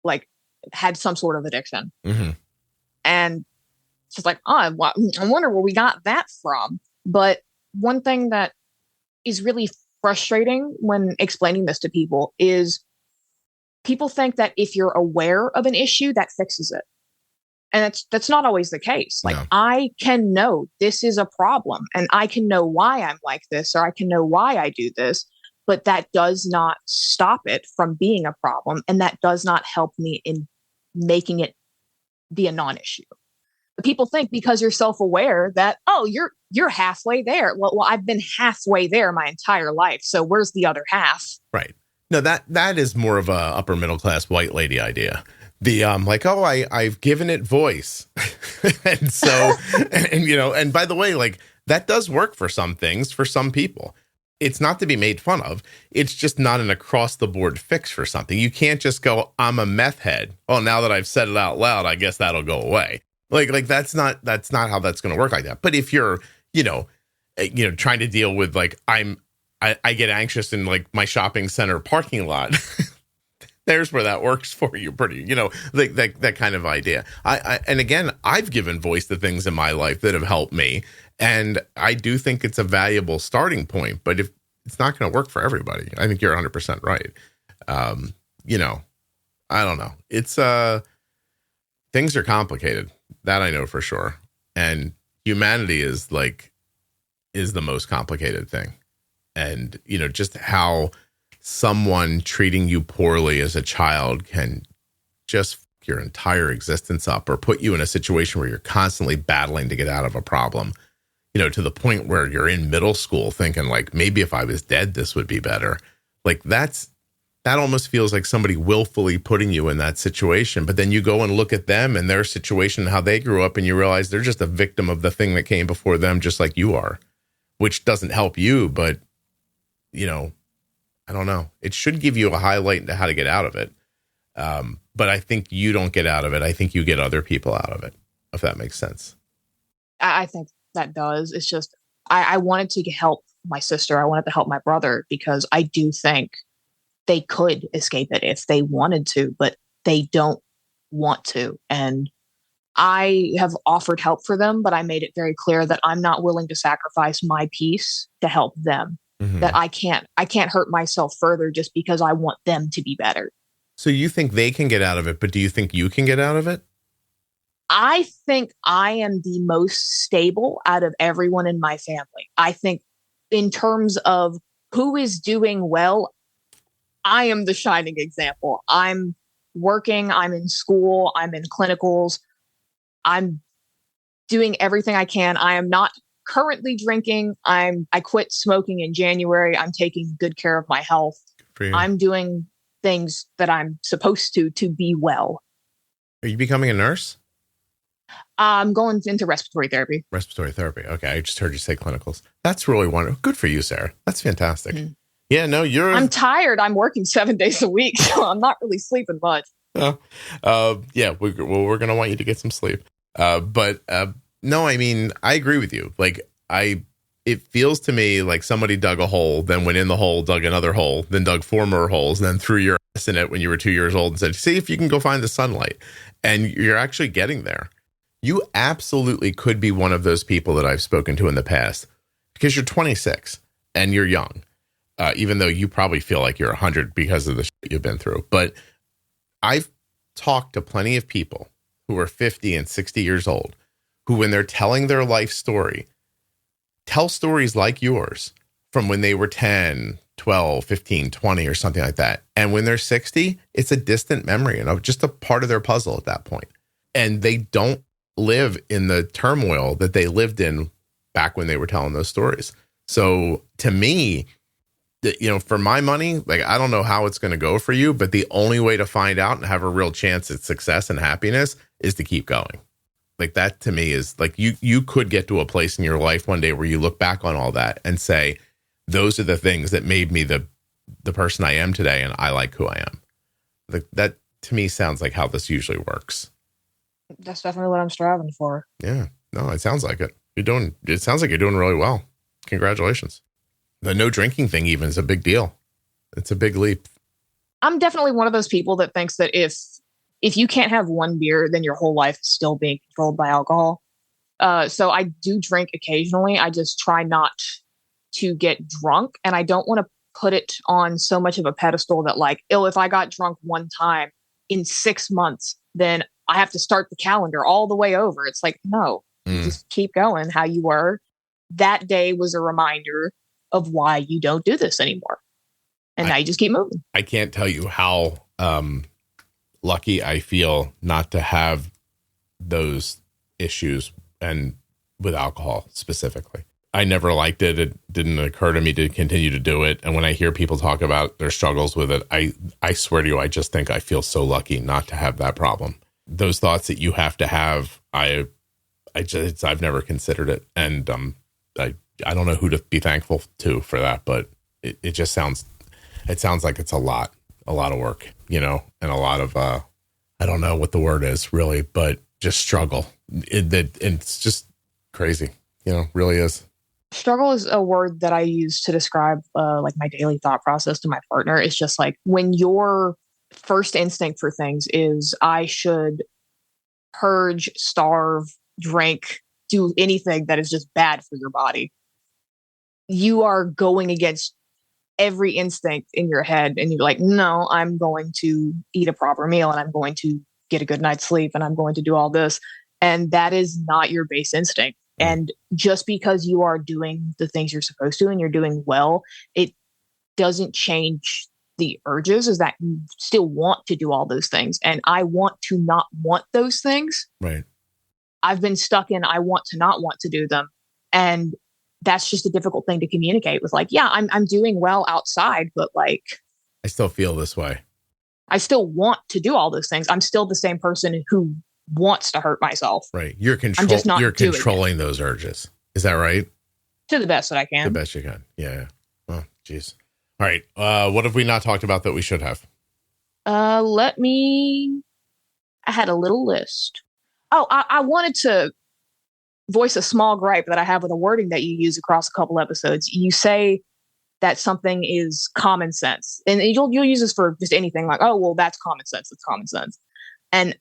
like had some sort of addiction. Mm-hmm. And It's just like, oh, I wonder where we got that from. But one thing that is really frustrating when explaining this to people is people think that if you're aware of an issue, that fixes it. And that's not always the case. Like, No. I can know this is a problem and I can know why I'm like this, or I can know why I do this, but that does not stop it from being a problem. And that does not help me in making it be a non-issue. But people think because you're self-aware that, oh, you're halfway there. Well, I've been halfway there my entire life. So where's the other half? Right. No, that is more of a upper middle class white lady idea. The like, oh, I've given it voice. And so, and you know, and by the way, like, that does work for some things, for some people. It's not to be made fun of. It's just not an across the board fix for something. You can't just go, I'm a meth head. Oh, now that I've said it out loud, I guess that'll go away. Like that's not how that's going to work like that. But if you're, trying to deal with, like, I get anxious in, like, my shopping center parking lot, there's where that works for you pretty, like that kind of idea. And again, I've given voice to things in my life that have helped me. And I do think it's a valuable starting point, but if it's not going to work for everybody, I think you're 100% right. I don't know. It's, things are complicated. That I know for sure. And humanity is the most complicated thing. And, just how someone treating you poorly as a child can just f your entire existence up, or put you in a situation where you're constantly battling to get out of a problem, to the point where you're in middle school thinking, like, maybe if I was dead, this would be better. Like, that almost feels like somebody willfully putting you in that situation. But then you go and look at them and their situation, how they grew up, and you realize they're just a victim of the thing that came before them, just like you are, which doesn't help you. But, I don't know. It should give you a highlight into how to get out of it. But I think you don't get out of it. I think you get other people out of it, if that makes sense. I think that does. It's just, I wanted to help my sister. I wanted to help my brother, because I do think they could escape it if they wanted to, but they don't want to. And I have offered help for them, but I made it very clear that I'm not willing to sacrifice my peace to help them. Mm-hmm. That I can't hurt myself further just because I want them to be better. So you think they can get out of it, but do you think you can get out of it? I think I am the most stable out of everyone in my family. I think in terms of who is doing well, I am the shining example. I'm working, I'm in school, I'm in clinicals, I'm doing everything I can. I am not currently drinking. I quit smoking in January. I'm taking good care of my health. I'm doing things that I'm supposed to be well. Are you becoming a nurse? I'm going into respiratory therapy. Respiratory therapy. Okay. I just heard you say clinicals. That's really wonderful. Good for you, Sarah. That's fantastic. Mm-hmm. Yeah, no, I'm tired. I'm working 7 days a week, so I'm not really sleeping much. Yeah, we're going to want you to get some sleep. But no, I mean, I agree with you. Like, it feels to me like somebody dug a hole, then went in the hole, dug another hole, then dug 4 more holes, then threw your ass in it when you were 2 years old and said, see if you can go find the sunlight. And you're actually getting there. You absolutely could be one of those people that I've spoken to in the past, because you're 26 and you're young, even though you probably feel like you're 100 because of the shit you've been through. But I've talked to plenty of people who are 50 and 60 years old, who, when they're telling their life story, tell stories like yours from when they were 10, 12, 15, 20 or something like that. And when they're 60, it's a distant memory and just a part of their puzzle at that point. And they don't live in the turmoil that they lived in back when they were telling those stories. So to me, for my money, like, I don't know how it's going to go for you, but the only way to find out and have a real chance at success and happiness is to keep going. Like, that to me is like, you could get to a place in your life one day where you look back on all that and say, those are the things that made me the person I am today, and I like who I am. Like, that to me sounds like how this usually works. That's definitely what I'm striving for. Yeah, no, it sounds like it. It sounds like you're doing really well. Congratulations. The no drinking thing even is a big deal. It's a big leap. I'm definitely one of those people that thinks that if you can't have one beer, then your whole life is still being controlled by alcohol. So I do drink occasionally. I just try not to get drunk, and I don't want to put it on so much of a pedestal that like, oh, if I got drunk one time in 6 months, then I have to start the calendar all the way over. It's like, no, just keep going how you were. That day was a reminder of why you don't do this anymore. And now you just keep moving. I can't tell you how lucky I feel not to have those issues, and with alcohol specifically. I never liked it. It didn't occur to me to continue to do it. And when I hear people talk about their struggles with it, I swear to you, I just think I feel so lucky not to have that problem. Those thoughts that you have to have, I've never considered it. And I don't know who to be thankful to for that, but it just sounds like it's a lot of work, you know, and a lot of, I don't know what the word is really, but just struggle. It's just crazy, you know, really is. Struggle is a word that I use to describe like my daily thought process to my partner. It's just like when your first instinct for things is I should purge, starve, drink, do anything that is just bad for your body. You are going against every instinct in your head and you're like, no, I'm going to eat a proper meal and I'm going to get a good night's sleep and I'm going to do all this. And that is not your base instinct. And just because you are doing the things you're supposed to and you're doing well, it doesn't change the urges, is that you still want to do all those things. And I want to not want those things. Right. I've been stuck in, I want to not want to do them. And that's just a difficult thing to communicate with. Like, yeah, I'm doing well outside, but like, I still feel this way. I still want to do all those things. I'm still the same person who wants to hurt myself. Right. You're controlling those urges. Is that right? To the best that I can. The best you can. Yeah. Oh, geez. All right. What have we not talked about that we should have? I had a little list. Oh, I wanted to voice a small gripe that I have with the wording that you use across a couple episodes. You say that something is common sense, and you'll use this for just anything like, oh, well, that's common sense. It's common sense. And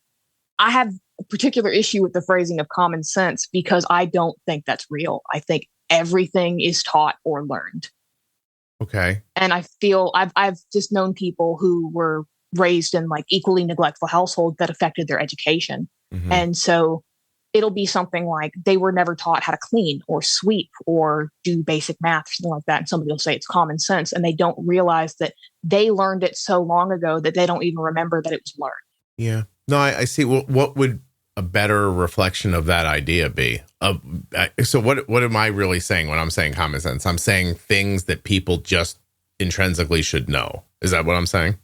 I have a particular issue with the phrasing of common sense because I don't think that's real. I think everything is taught or learned. Okay. And I feel I've just known people who were raised in like equally neglectful households that affected their education. Mm-hmm. And so it'll be something like they were never taught how to clean or sweep or do basic math, something like that. And somebody will say it's common sense. And they don't realize that they learned it so long ago that they don't even remember that it was learned. Yeah. No, I see. Well, what would a better reflection of that idea be? So what am I really saying when I'm saying common sense? I'm saying things that people just intrinsically should know. Is that what I'm saying?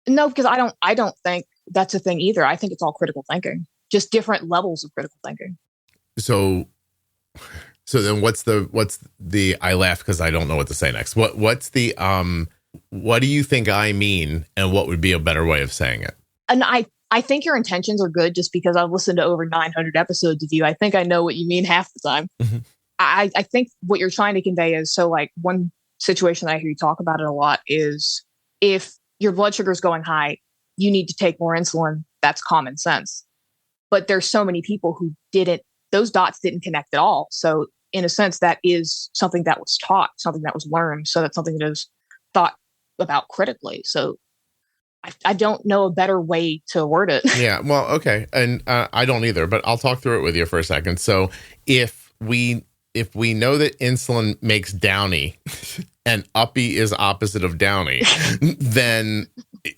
No, because I don't think that's a thing either. I think it's all critical thinking, just different levels of critical thinking. So then what's the I laugh because I don't know what to say next. What's the what do you think I mean, and what would be a better way of saying it? And I think your intentions are good just because I've listened to over 900 episodes of you. I think I know what you mean half the time. Mm-hmm. I think what you're trying to convey is, so like one situation that I hear you talk about it a lot is if your blood sugar is going high, you need to take more insulin. That's common sense. But there's so many people who those dots didn't connect at all. So in a sense, that is something that was taught, something that was learned. So that's something that is thought about critically. So I don't know a better way to word it. Yeah, well, okay. And I don't either, but I'll talk through it with you for a second. So if we know that insulin makes downy and uppy is opposite of downy, then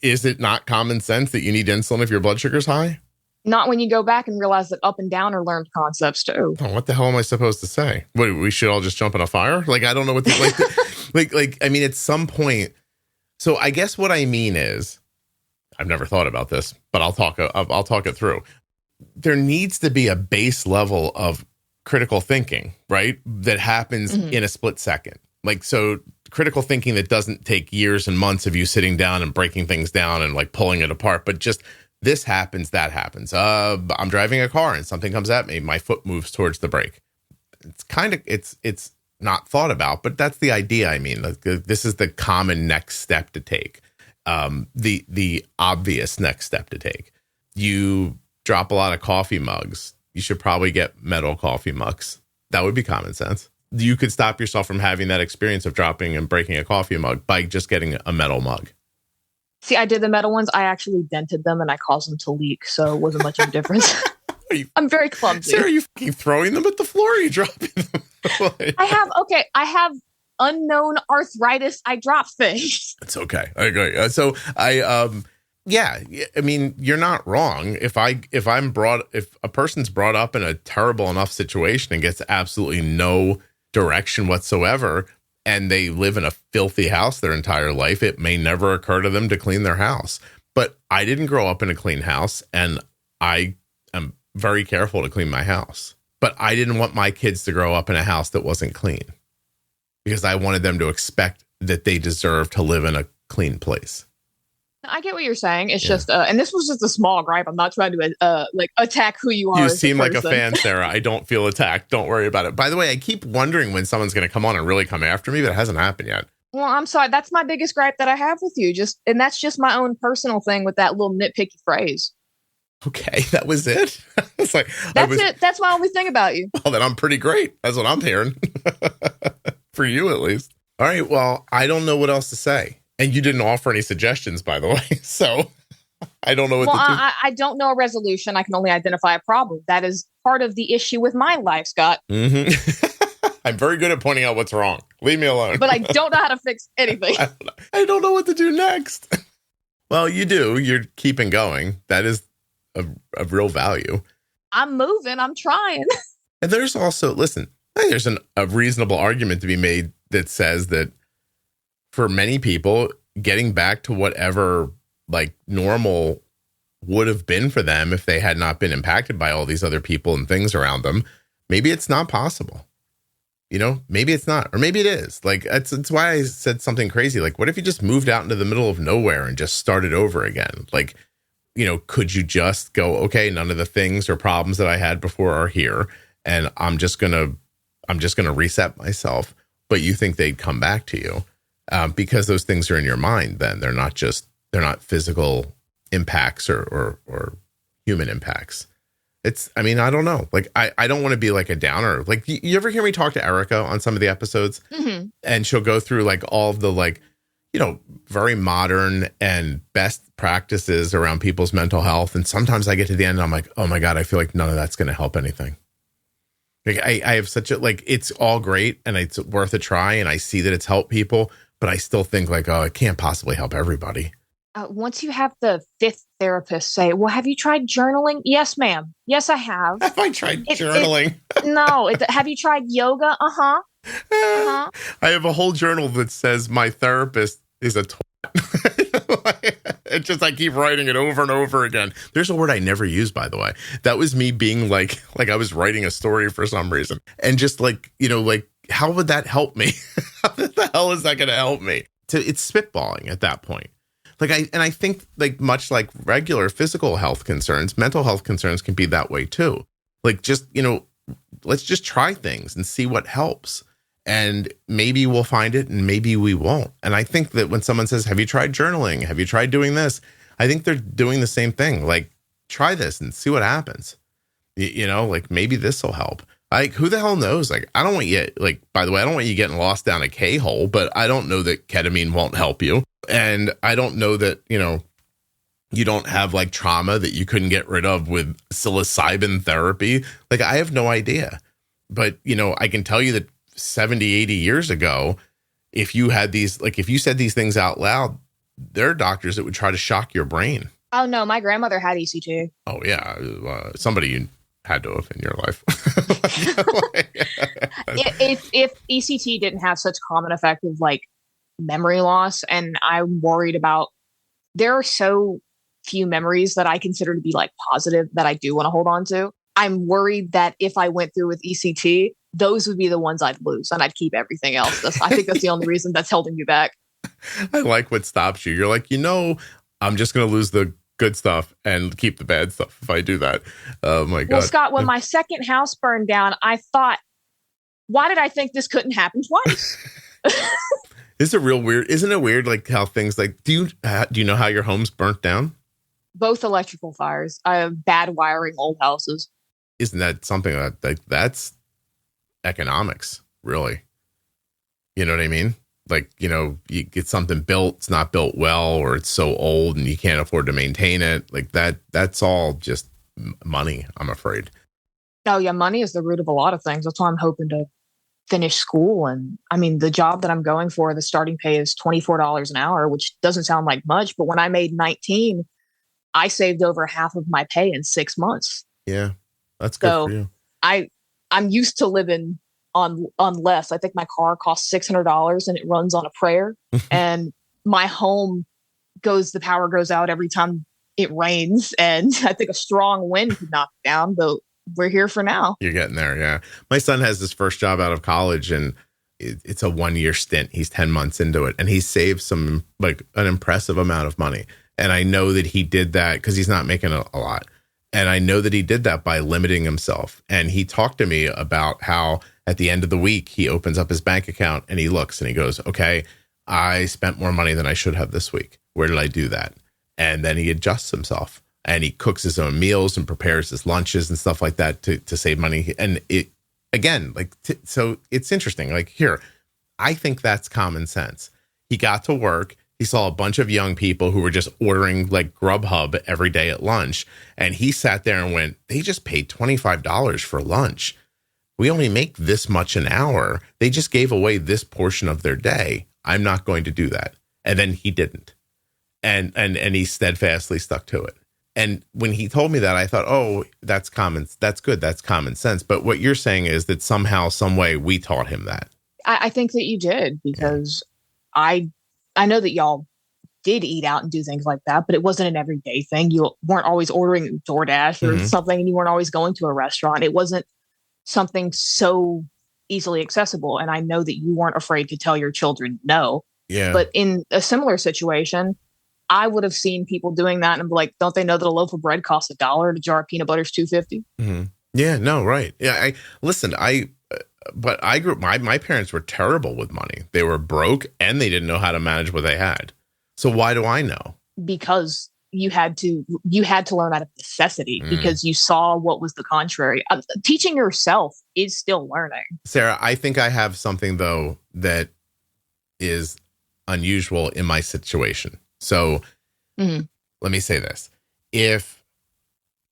is it not common sense that you need insulin if your blood sugar's high? Not when you go back and realize that up and down are learned concepts too. Oh, what the hell am I supposed to say? What, we should all just jump in a fire? Like, I don't know what like, I mean, at some point. So I guess what I mean is, I've never thought about this, but I'll talk it through. There needs to be a base level of critical thinking, right? That happens in a split second. Like, so critical thinking that doesn't take years and months of you sitting down and breaking things down and like pulling it apart, but just this happens, that happens. I'm driving a car and something comes at me. My foot moves towards the brake. It's kind of, it's not thought about, but that's the idea. I mean, this is the common next step to take. The obvious next step to take. You drop a lot of coffee mugs. you should probably get metal coffee mugs. That would be common sense. You could stop yourself from having that experience of dropping and breaking a coffee mug by just getting a metal mug. See, I did the metal ones. I actually dented them and I caused them to leak. So it wasn't much of a difference. I'm very clumsy. Sarah, are you fucking throwing them at the floor? Or are you dropping them? I have unknown arthritis. I drop things. It's okay. Okay. So yeah, I mean, you're not wrong. If a person's brought up in a terrible enough situation and gets absolutely no direction whatsoever, and they live in a filthy house their entire life, it may never occur to them to clean their house. But I didn't grow up in a clean house, and I am very careful to clean my house. But I didn't want my kids to grow up in a house that wasn't clean, because I wanted them to expect that they deserve to live in a clean place. I get what you're saying. It's just, and this was just a small gripe. I'm not trying to attack who you are. You seem like a fan, Sarah. I don't feel attacked. Don't worry about it. By the way, I keep wondering when someone's going to come on and really come after me, but it hasn't happened yet. Well, I'm sorry. That's my biggest gripe that I have with you. And that's just my own personal thing with that little nitpicky phrase. Okay, that was it. It's like it. That's my only thing about you. Well, then I'm pretty great. That's what I'm hearing. For you, at least. All right. Well, I don't know what else to say. And you didn't offer any suggestions, by the way. So I don't know what to do. I don't know a resolution. I can only identify a problem. That is part of the issue with my life, Scott. Mm-hmm. I'm very good at pointing out what's wrong. Leave me alone. But I don't know how to fix anything. I don't know what to do next. Well, you do. You're keeping going. That is of real value. I'm moving. I'm trying. And there's also, listen, there's a reasonable argument to be made that says that for many people, getting back to whatever like normal would have been for them if they had not been impacted by all these other people and things around them, maybe it's not possible. You know, maybe it's not, or maybe it is. Like, it's why I said something crazy. Like, what if you just moved out into the middle of nowhere and just started over again? Like, you know, could you just go, okay, none of the things or problems that I had before are here, and I'm just gonna reset myself. But you think they'd come back to you because those things are in your mind. Then they're not physical impacts or human impacts. I mean, I don't know. Like, I don't want to be like a downer. Like, you ever hear me talk to Erica on some of the episodes? Mm-hmm. And she'll go through like all of the like, you know, very modern and best practices around people's mental health. And sometimes I get to the end and I'm like, oh my God, I feel like none of that's going to help anything. Like I have such a, like, it's all great and it's worth a try. And I see that it's helped people, but I still think like, oh, it can't possibly help everybody. Once you have the fifth therapist say, well, have you tried journaling? Yes, ma'am. Yes, I have. Have I tried journaling? Have you tried yoga? Uh-huh. I have a whole journal that says my therapist is a twat. It's just, I keep writing it over and over again. There's a word I never use, by the way. That was me being like I was writing a story for some reason. And just like, you know, like, how would that help me? How the hell is that going to help me? It's spitballing at that point. Like, I think like much like regular physical health concerns, mental health concerns can be that way too. Like, just, you know, let's just try things and see what helps. And maybe we'll find it and maybe we won't. And I think that when someone says, have you tried journaling? Have you tried doing this? I think they're doing the same thing. Like, try this and see what happens. You know, like, maybe this will help. Like, who the hell knows? Like, I don't want you, like, by the way, I don't want you getting lost down a K-hole, but I don't know that ketamine won't help you. And I don't know that, you know, you don't have like trauma that you couldn't get rid of with psilocybin therapy. Like, I have no idea. But, you know, I can tell you that 70, 80 years ago, if you had these, like, if you said these things out loud, there are doctors that would try to shock your brain. Oh, no, my grandmother had ECT. Oh, yeah. Somebody you had to have in your life. If ECT didn't have such common effect of like memory loss, and I'm worried about, there are so few memories that I consider to be like positive that I do want to hold on to. I'm worried that if I went through with ECT, those would be the ones I'd lose and I'd keep everything else. I think that's the only reason that's holding me back. I like what stops you. You're like, you know, I'm just going to lose the good stuff and keep the bad stuff if I do that. Oh my God. Well, Scott, when my second house burned down, I thought, why did I think this couldn't happen twice? Isn't it weird? Like how things like, do you know how your home's burnt down? Both electrical fires. I have bad wiring, old houses. isn't that something that like that's economics, really? You know what I mean? Like, you know, you get something built, it's not built well, or it's so old and you can't afford to maintain it. Like that's all just money, I'm afraid. Oh yeah, money is the root of a lot of things. That's why I'm hoping to finish school. And I mean, the job that I'm going for, the starting pay is $24 an hour, which doesn't sound like much, but when I made 19, I saved over half of my pay in 6 months. Yeah, that's good for you. I'm used to living on less. I think my car costs $600 and it runs on a prayer. And my home the power goes out every time it rains. And I think a strong wind could knock it down, but we're here for now. You're getting there. Yeah. My son has his first job out of college and it's a 1-year stint. He's 10 months into it and he saved an impressive amount of money. And I know that he did that because he's not making a lot. And I know that he did that by limiting himself. And he talked to me about how at the end of the week, he opens up his bank account and he looks and he goes, okay, I spent more money than I should have this week. Where did I do that? And then he adjusts himself and he cooks his own meals and prepares his lunches and stuff like that to save money. And it, again, so it's interesting. Like here, I think that's common sense. He got to work. He saw a bunch of young people who were just ordering like Grubhub every day at lunch. And he sat there and went, they just paid $25 for lunch. We only make this much an hour. They just gave away this portion of their day. I'm not going to do that. And then he didn't. And he steadfastly stuck to it. And when he told me that, I thought, oh, that's good. That's common sense. But what you're saying is that somehow, some way we taught him that. I think that you did because I know that y'all did eat out and do things like that, but it wasn't an everyday thing. You weren't always ordering DoorDash or something, and you weren't always going to a restaurant. It wasn't something so easily accessible. And I know that you weren't afraid to tell your children no. Yeah. But in a similar situation, I would have seen people doing that and be like, don't they know that a loaf of bread costs $1 and a jar of peanut butter is $2.50? Mm-hmm. Yeah, no, right. Yeah. But I grew up, my parents were terrible with money. They were broke and they didn't know how to manage what they had. So why do I know? Because you had to learn out of necessity because you saw what was the contrary. Teaching yourself is still learning. Sarah, I think I have something though that is unusual in my situation. So let me say this. If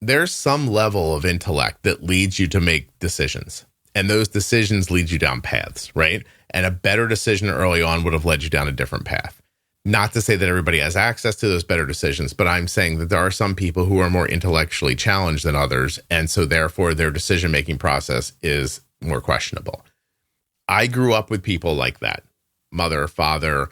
there's some level of intellect that leads you to make decisions, and those decisions lead you down paths, right? And a better decision early on would have led you down a different path. Not to say that everybody has access to those better decisions, but I'm saying that there are some people who are more intellectually challenged than others. And so therefore their decision-making process is more questionable. I grew up with people like that. Mother, father,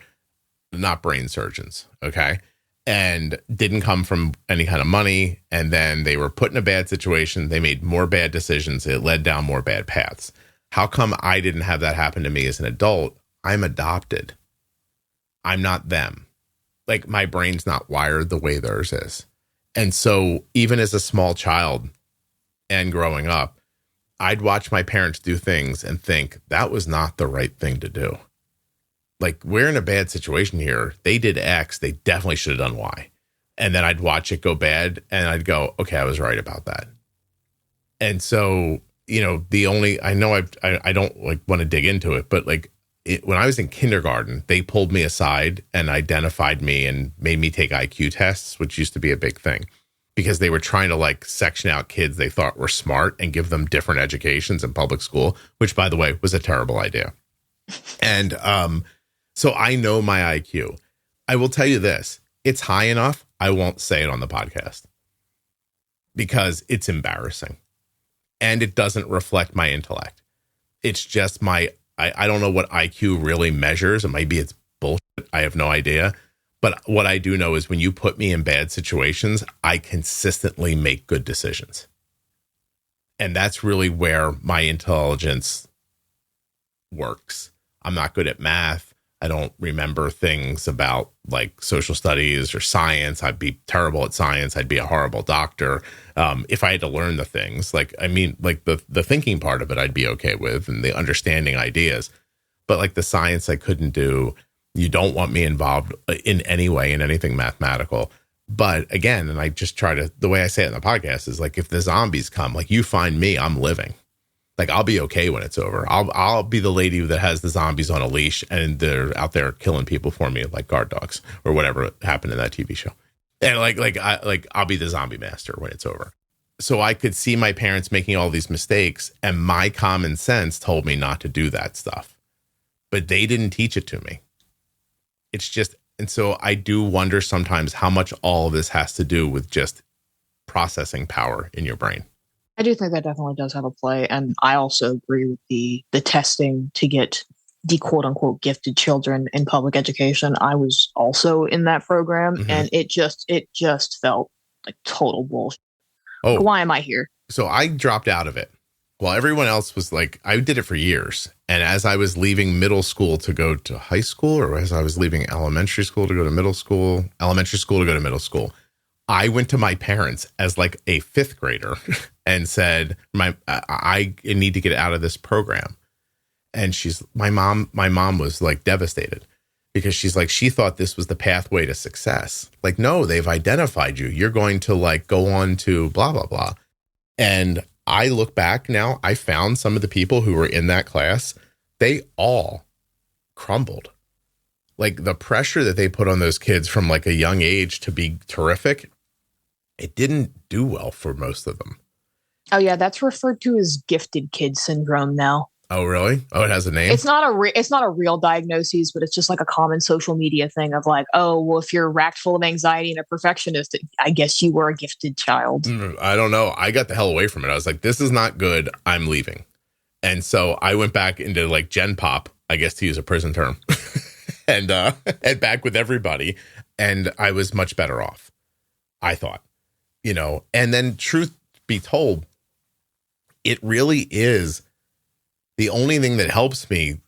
not brain surgeons, okay? And didn't come from any kind of money. And then they were put in a bad situation. They made more bad decisions. It led down more bad paths. How come I didn't have that happen to me as an adult? I'm adopted. I'm not them. Like my brain's not wired the way theirs is. And so even as a small child and growing up, I'd watch my parents do things and think that was not the right thing to do. Like, we're in a bad situation here. They did X. They definitely should have done Y. And then I'd watch it go bad and I'd go, okay, I was right about that. And so, you know, I don't like want to dig into it, but like when I was in kindergarten, they pulled me aside and identified me and made me take IQ tests, which used to be a big thing because they were trying to like section out kids they thought were smart and give them different educations in public school, which by the way was a terrible idea. And, so I know my IQ. I will tell you this. It's high enough. I won't say it on the podcast because it's embarrassing and it doesn't reflect my intellect. It's just I don't know what IQ really measures. And maybe it's bullshit. I have no idea. But what I do know is when you put me in bad situations, I consistently make good decisions. And that's really where my intelligence works. I'm not good at math. I don't remember things about like social studies or science. I'd be terrible at science. I'd be a horrible doctor. If I had to learn the things, like the thinking part of it, I'd be okay with, and the understanding ideas. But like the science, I couldn't do. You don't want me involved in any way in anything mathematical. But again, and I just try to, the way I say it in the podcast is like, if the zombies come, like you find me, I'm living. Like I'll be okay when it's over. I'll be the lady that has the zombies on a leash and they're out there killing people for me like guard dogs or whatever happened in that TV show. And I'll be the zombie master when it's over. So I could see my parents making all these mistakes and my common sense told me not to do that stuff. But they didn't teach it to me. It's just, and so I do wonder sometimes how much all of this has to do with just processing power in your brain. I do think that definitely does have a play. And I also agree with the testing to get the quote unquote gifted children in public education. I was also in that program and it just felt like total bullshit. Oh, why am I here? So I dropped out of it. Well, everyone else was like, I did it for years. And as I was leaving middle school to go to high school, or as I was leaving elementary school to go to middle school, elementary school to go to middle school, I went to my parents as like a fifth grader and said, I need to get out of this program. And my mom was like devastated because she's like, she thought this was the pathway to success. Like, no, they've identified you. You're going to like go on to blah, blah, blah. And I look back now, I found some of the people who were in that class, they all crumbled. Like the pressure that they put on those kids from like a young age to be terrific, it didn't do well for most of them. Oh yeah, that's referred to as gifted kid syndrome now. Oh really? Oh, it has a name? It's not a real diagnosis, but it's just like a common social media thing of like, oh, well, if you're racked full of anxiety and a perfectionist, I guess you were a gifted child. I don't know. I got the hell away from it. I was like, this is not good. I'm leaving. And so I went back into like Gen Pop, I guess to use a prison term, and back with everybody. And I was much better off, I thought, and then truth be told, it really is the only thing that helps me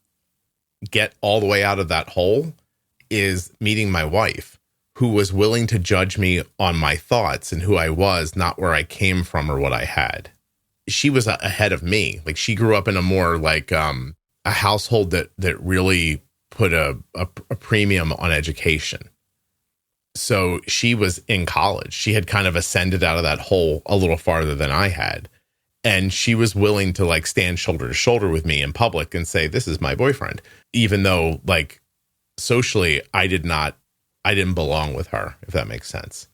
get all the way out of that hole is meeting my wife, who was willing to judge me on my thoughts and who I was, not where I came from or what I had. She was ahead of me. Like she grew up in a more like a household that really put a premium on education. So she was in college. She had kind of ascended out of that hole a little farther than I had. And she was willing to like stand shoulder to shoulder with me in public and say, this is my boyfriend, even though like socially I didn't belong with her, if that makes sense.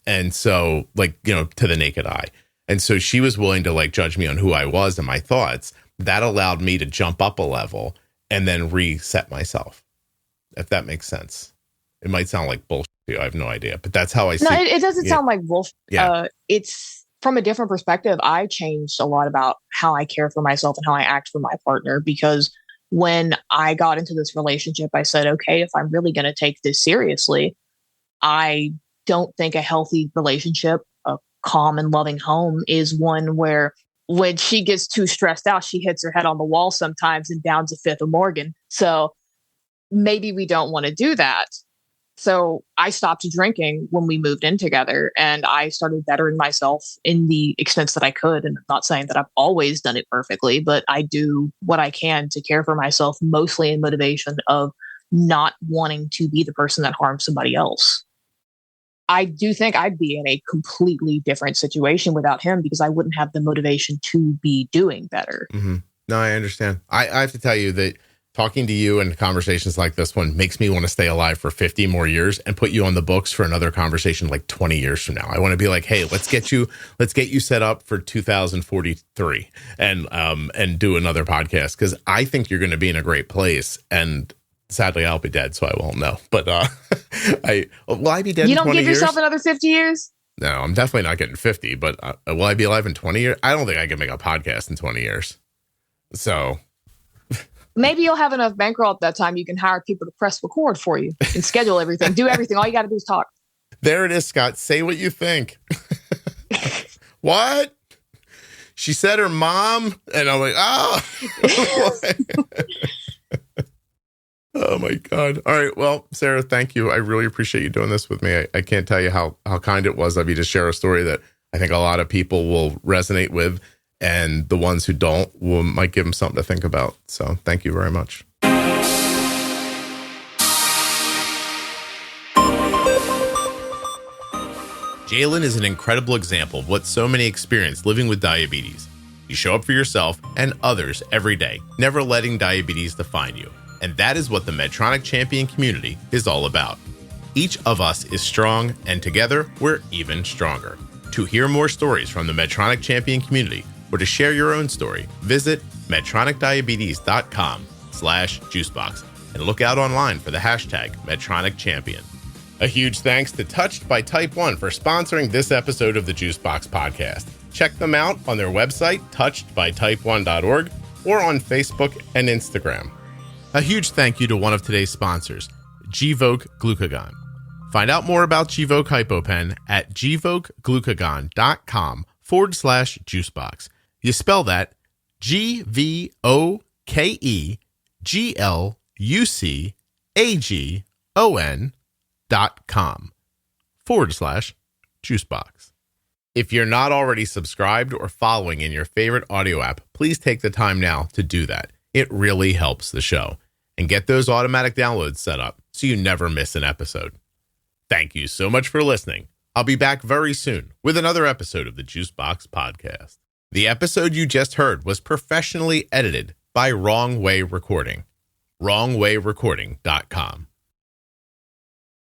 And so like, to the naked eye. And so she was willing to like judge me on who I was and my thoughts. That allowed me to jump up a level and then reset myself, if that makes sense. It might sound like bullshit to you. I have no idea, but that's how I see it. No, it doesn't sound like bullshit. Yeah. It's from a different perspective. I changed a lot about how I care for myself and how I act for my partner, because when I got into this relationship, I said, okay, if I'm really going to take this seriously, I don't think a healthy relationship, a calm and loving home, is one where when she gets too stressed out, she hits her head on the wall sometimes and downs a fifth of Morgan. So maybe we don't want to do that. So I stopped drinking when we moved in together, and I started bettering myself in the extent that I could. And I'm not saying that I've always done it perfectly, but I do what I can to care for myself, mostly in motivation of not wanting to be the person that harms somebody else. I do think I'd be in a completely different situation without him, because I wouldn't have the motivation to be doing better. Mm-hmm. No, I understand. I have to tell you that talking to you and conversations like this one makes me want to stay alive for 50 more years and put you on the books for another conversation like 20 years from now. I want to be like, hey, let's get you set up for 2043 and do another podcast, because I think you're going to be in a great place. And sadly, I'll be dead, so I won't know. But will I be dead? You don't in 20 give yourself years? Another 50 years? No, I'm definitely not getting 50. But will I be alive in 20 years? I don't think I can make a podcast in 20 years. So maybe you'll have enough bankroll at that time you can hire people to press record for you and schedule everything, do everything. All you got to do is talk. There it is, Scott. Say what you think. What? She said her mom, and I'm like, oh. Oh my God. All right. Well, Sarah, thank you. I really appreciate you doing this with me. I can't tell you how kind it was of you to share a story that I think a lot of people will resonate with. And the ones who don't might give them something to think about. So thank you very much. Jalen is an incredible example of what so many experience living with diabetes. You show up for yourself and others every day, never letting diabetes define you. And that is what the Medtronic Champion community is all about. Each of us is strong, and together we're even stronger. To hear more stories from the Medtronic Champion community or to share your own story, visit medtronicdiabetes.com/juicebox and look out online for the hashtag Medtronic Champion. A huge thanks to Touched by Type 1 for sponsoring this episode of the Juicebox Podcast. Check them out on their website, touchedbytype1.org, or on Facebook and Instagram. A huge thank you to one of today's sponsors, Gvoke Glucagon. Find out more about Gvoke HypoPen at gvokeglucagon.com/juicebox. You spell that GVOKEGLUCAGON.com/juicebox. If you're not already subscribed or following in your favorite audio app, please take the time now to do that. It really helps the show. And get those automatic downloads set up so you never miss an episode. Thank you so much for listening. I'll be back very soon with another episode of the Juicebox Podcast. The episode you just heard was professionally edited by Wrong Way Recording. WrongWayRecording.com.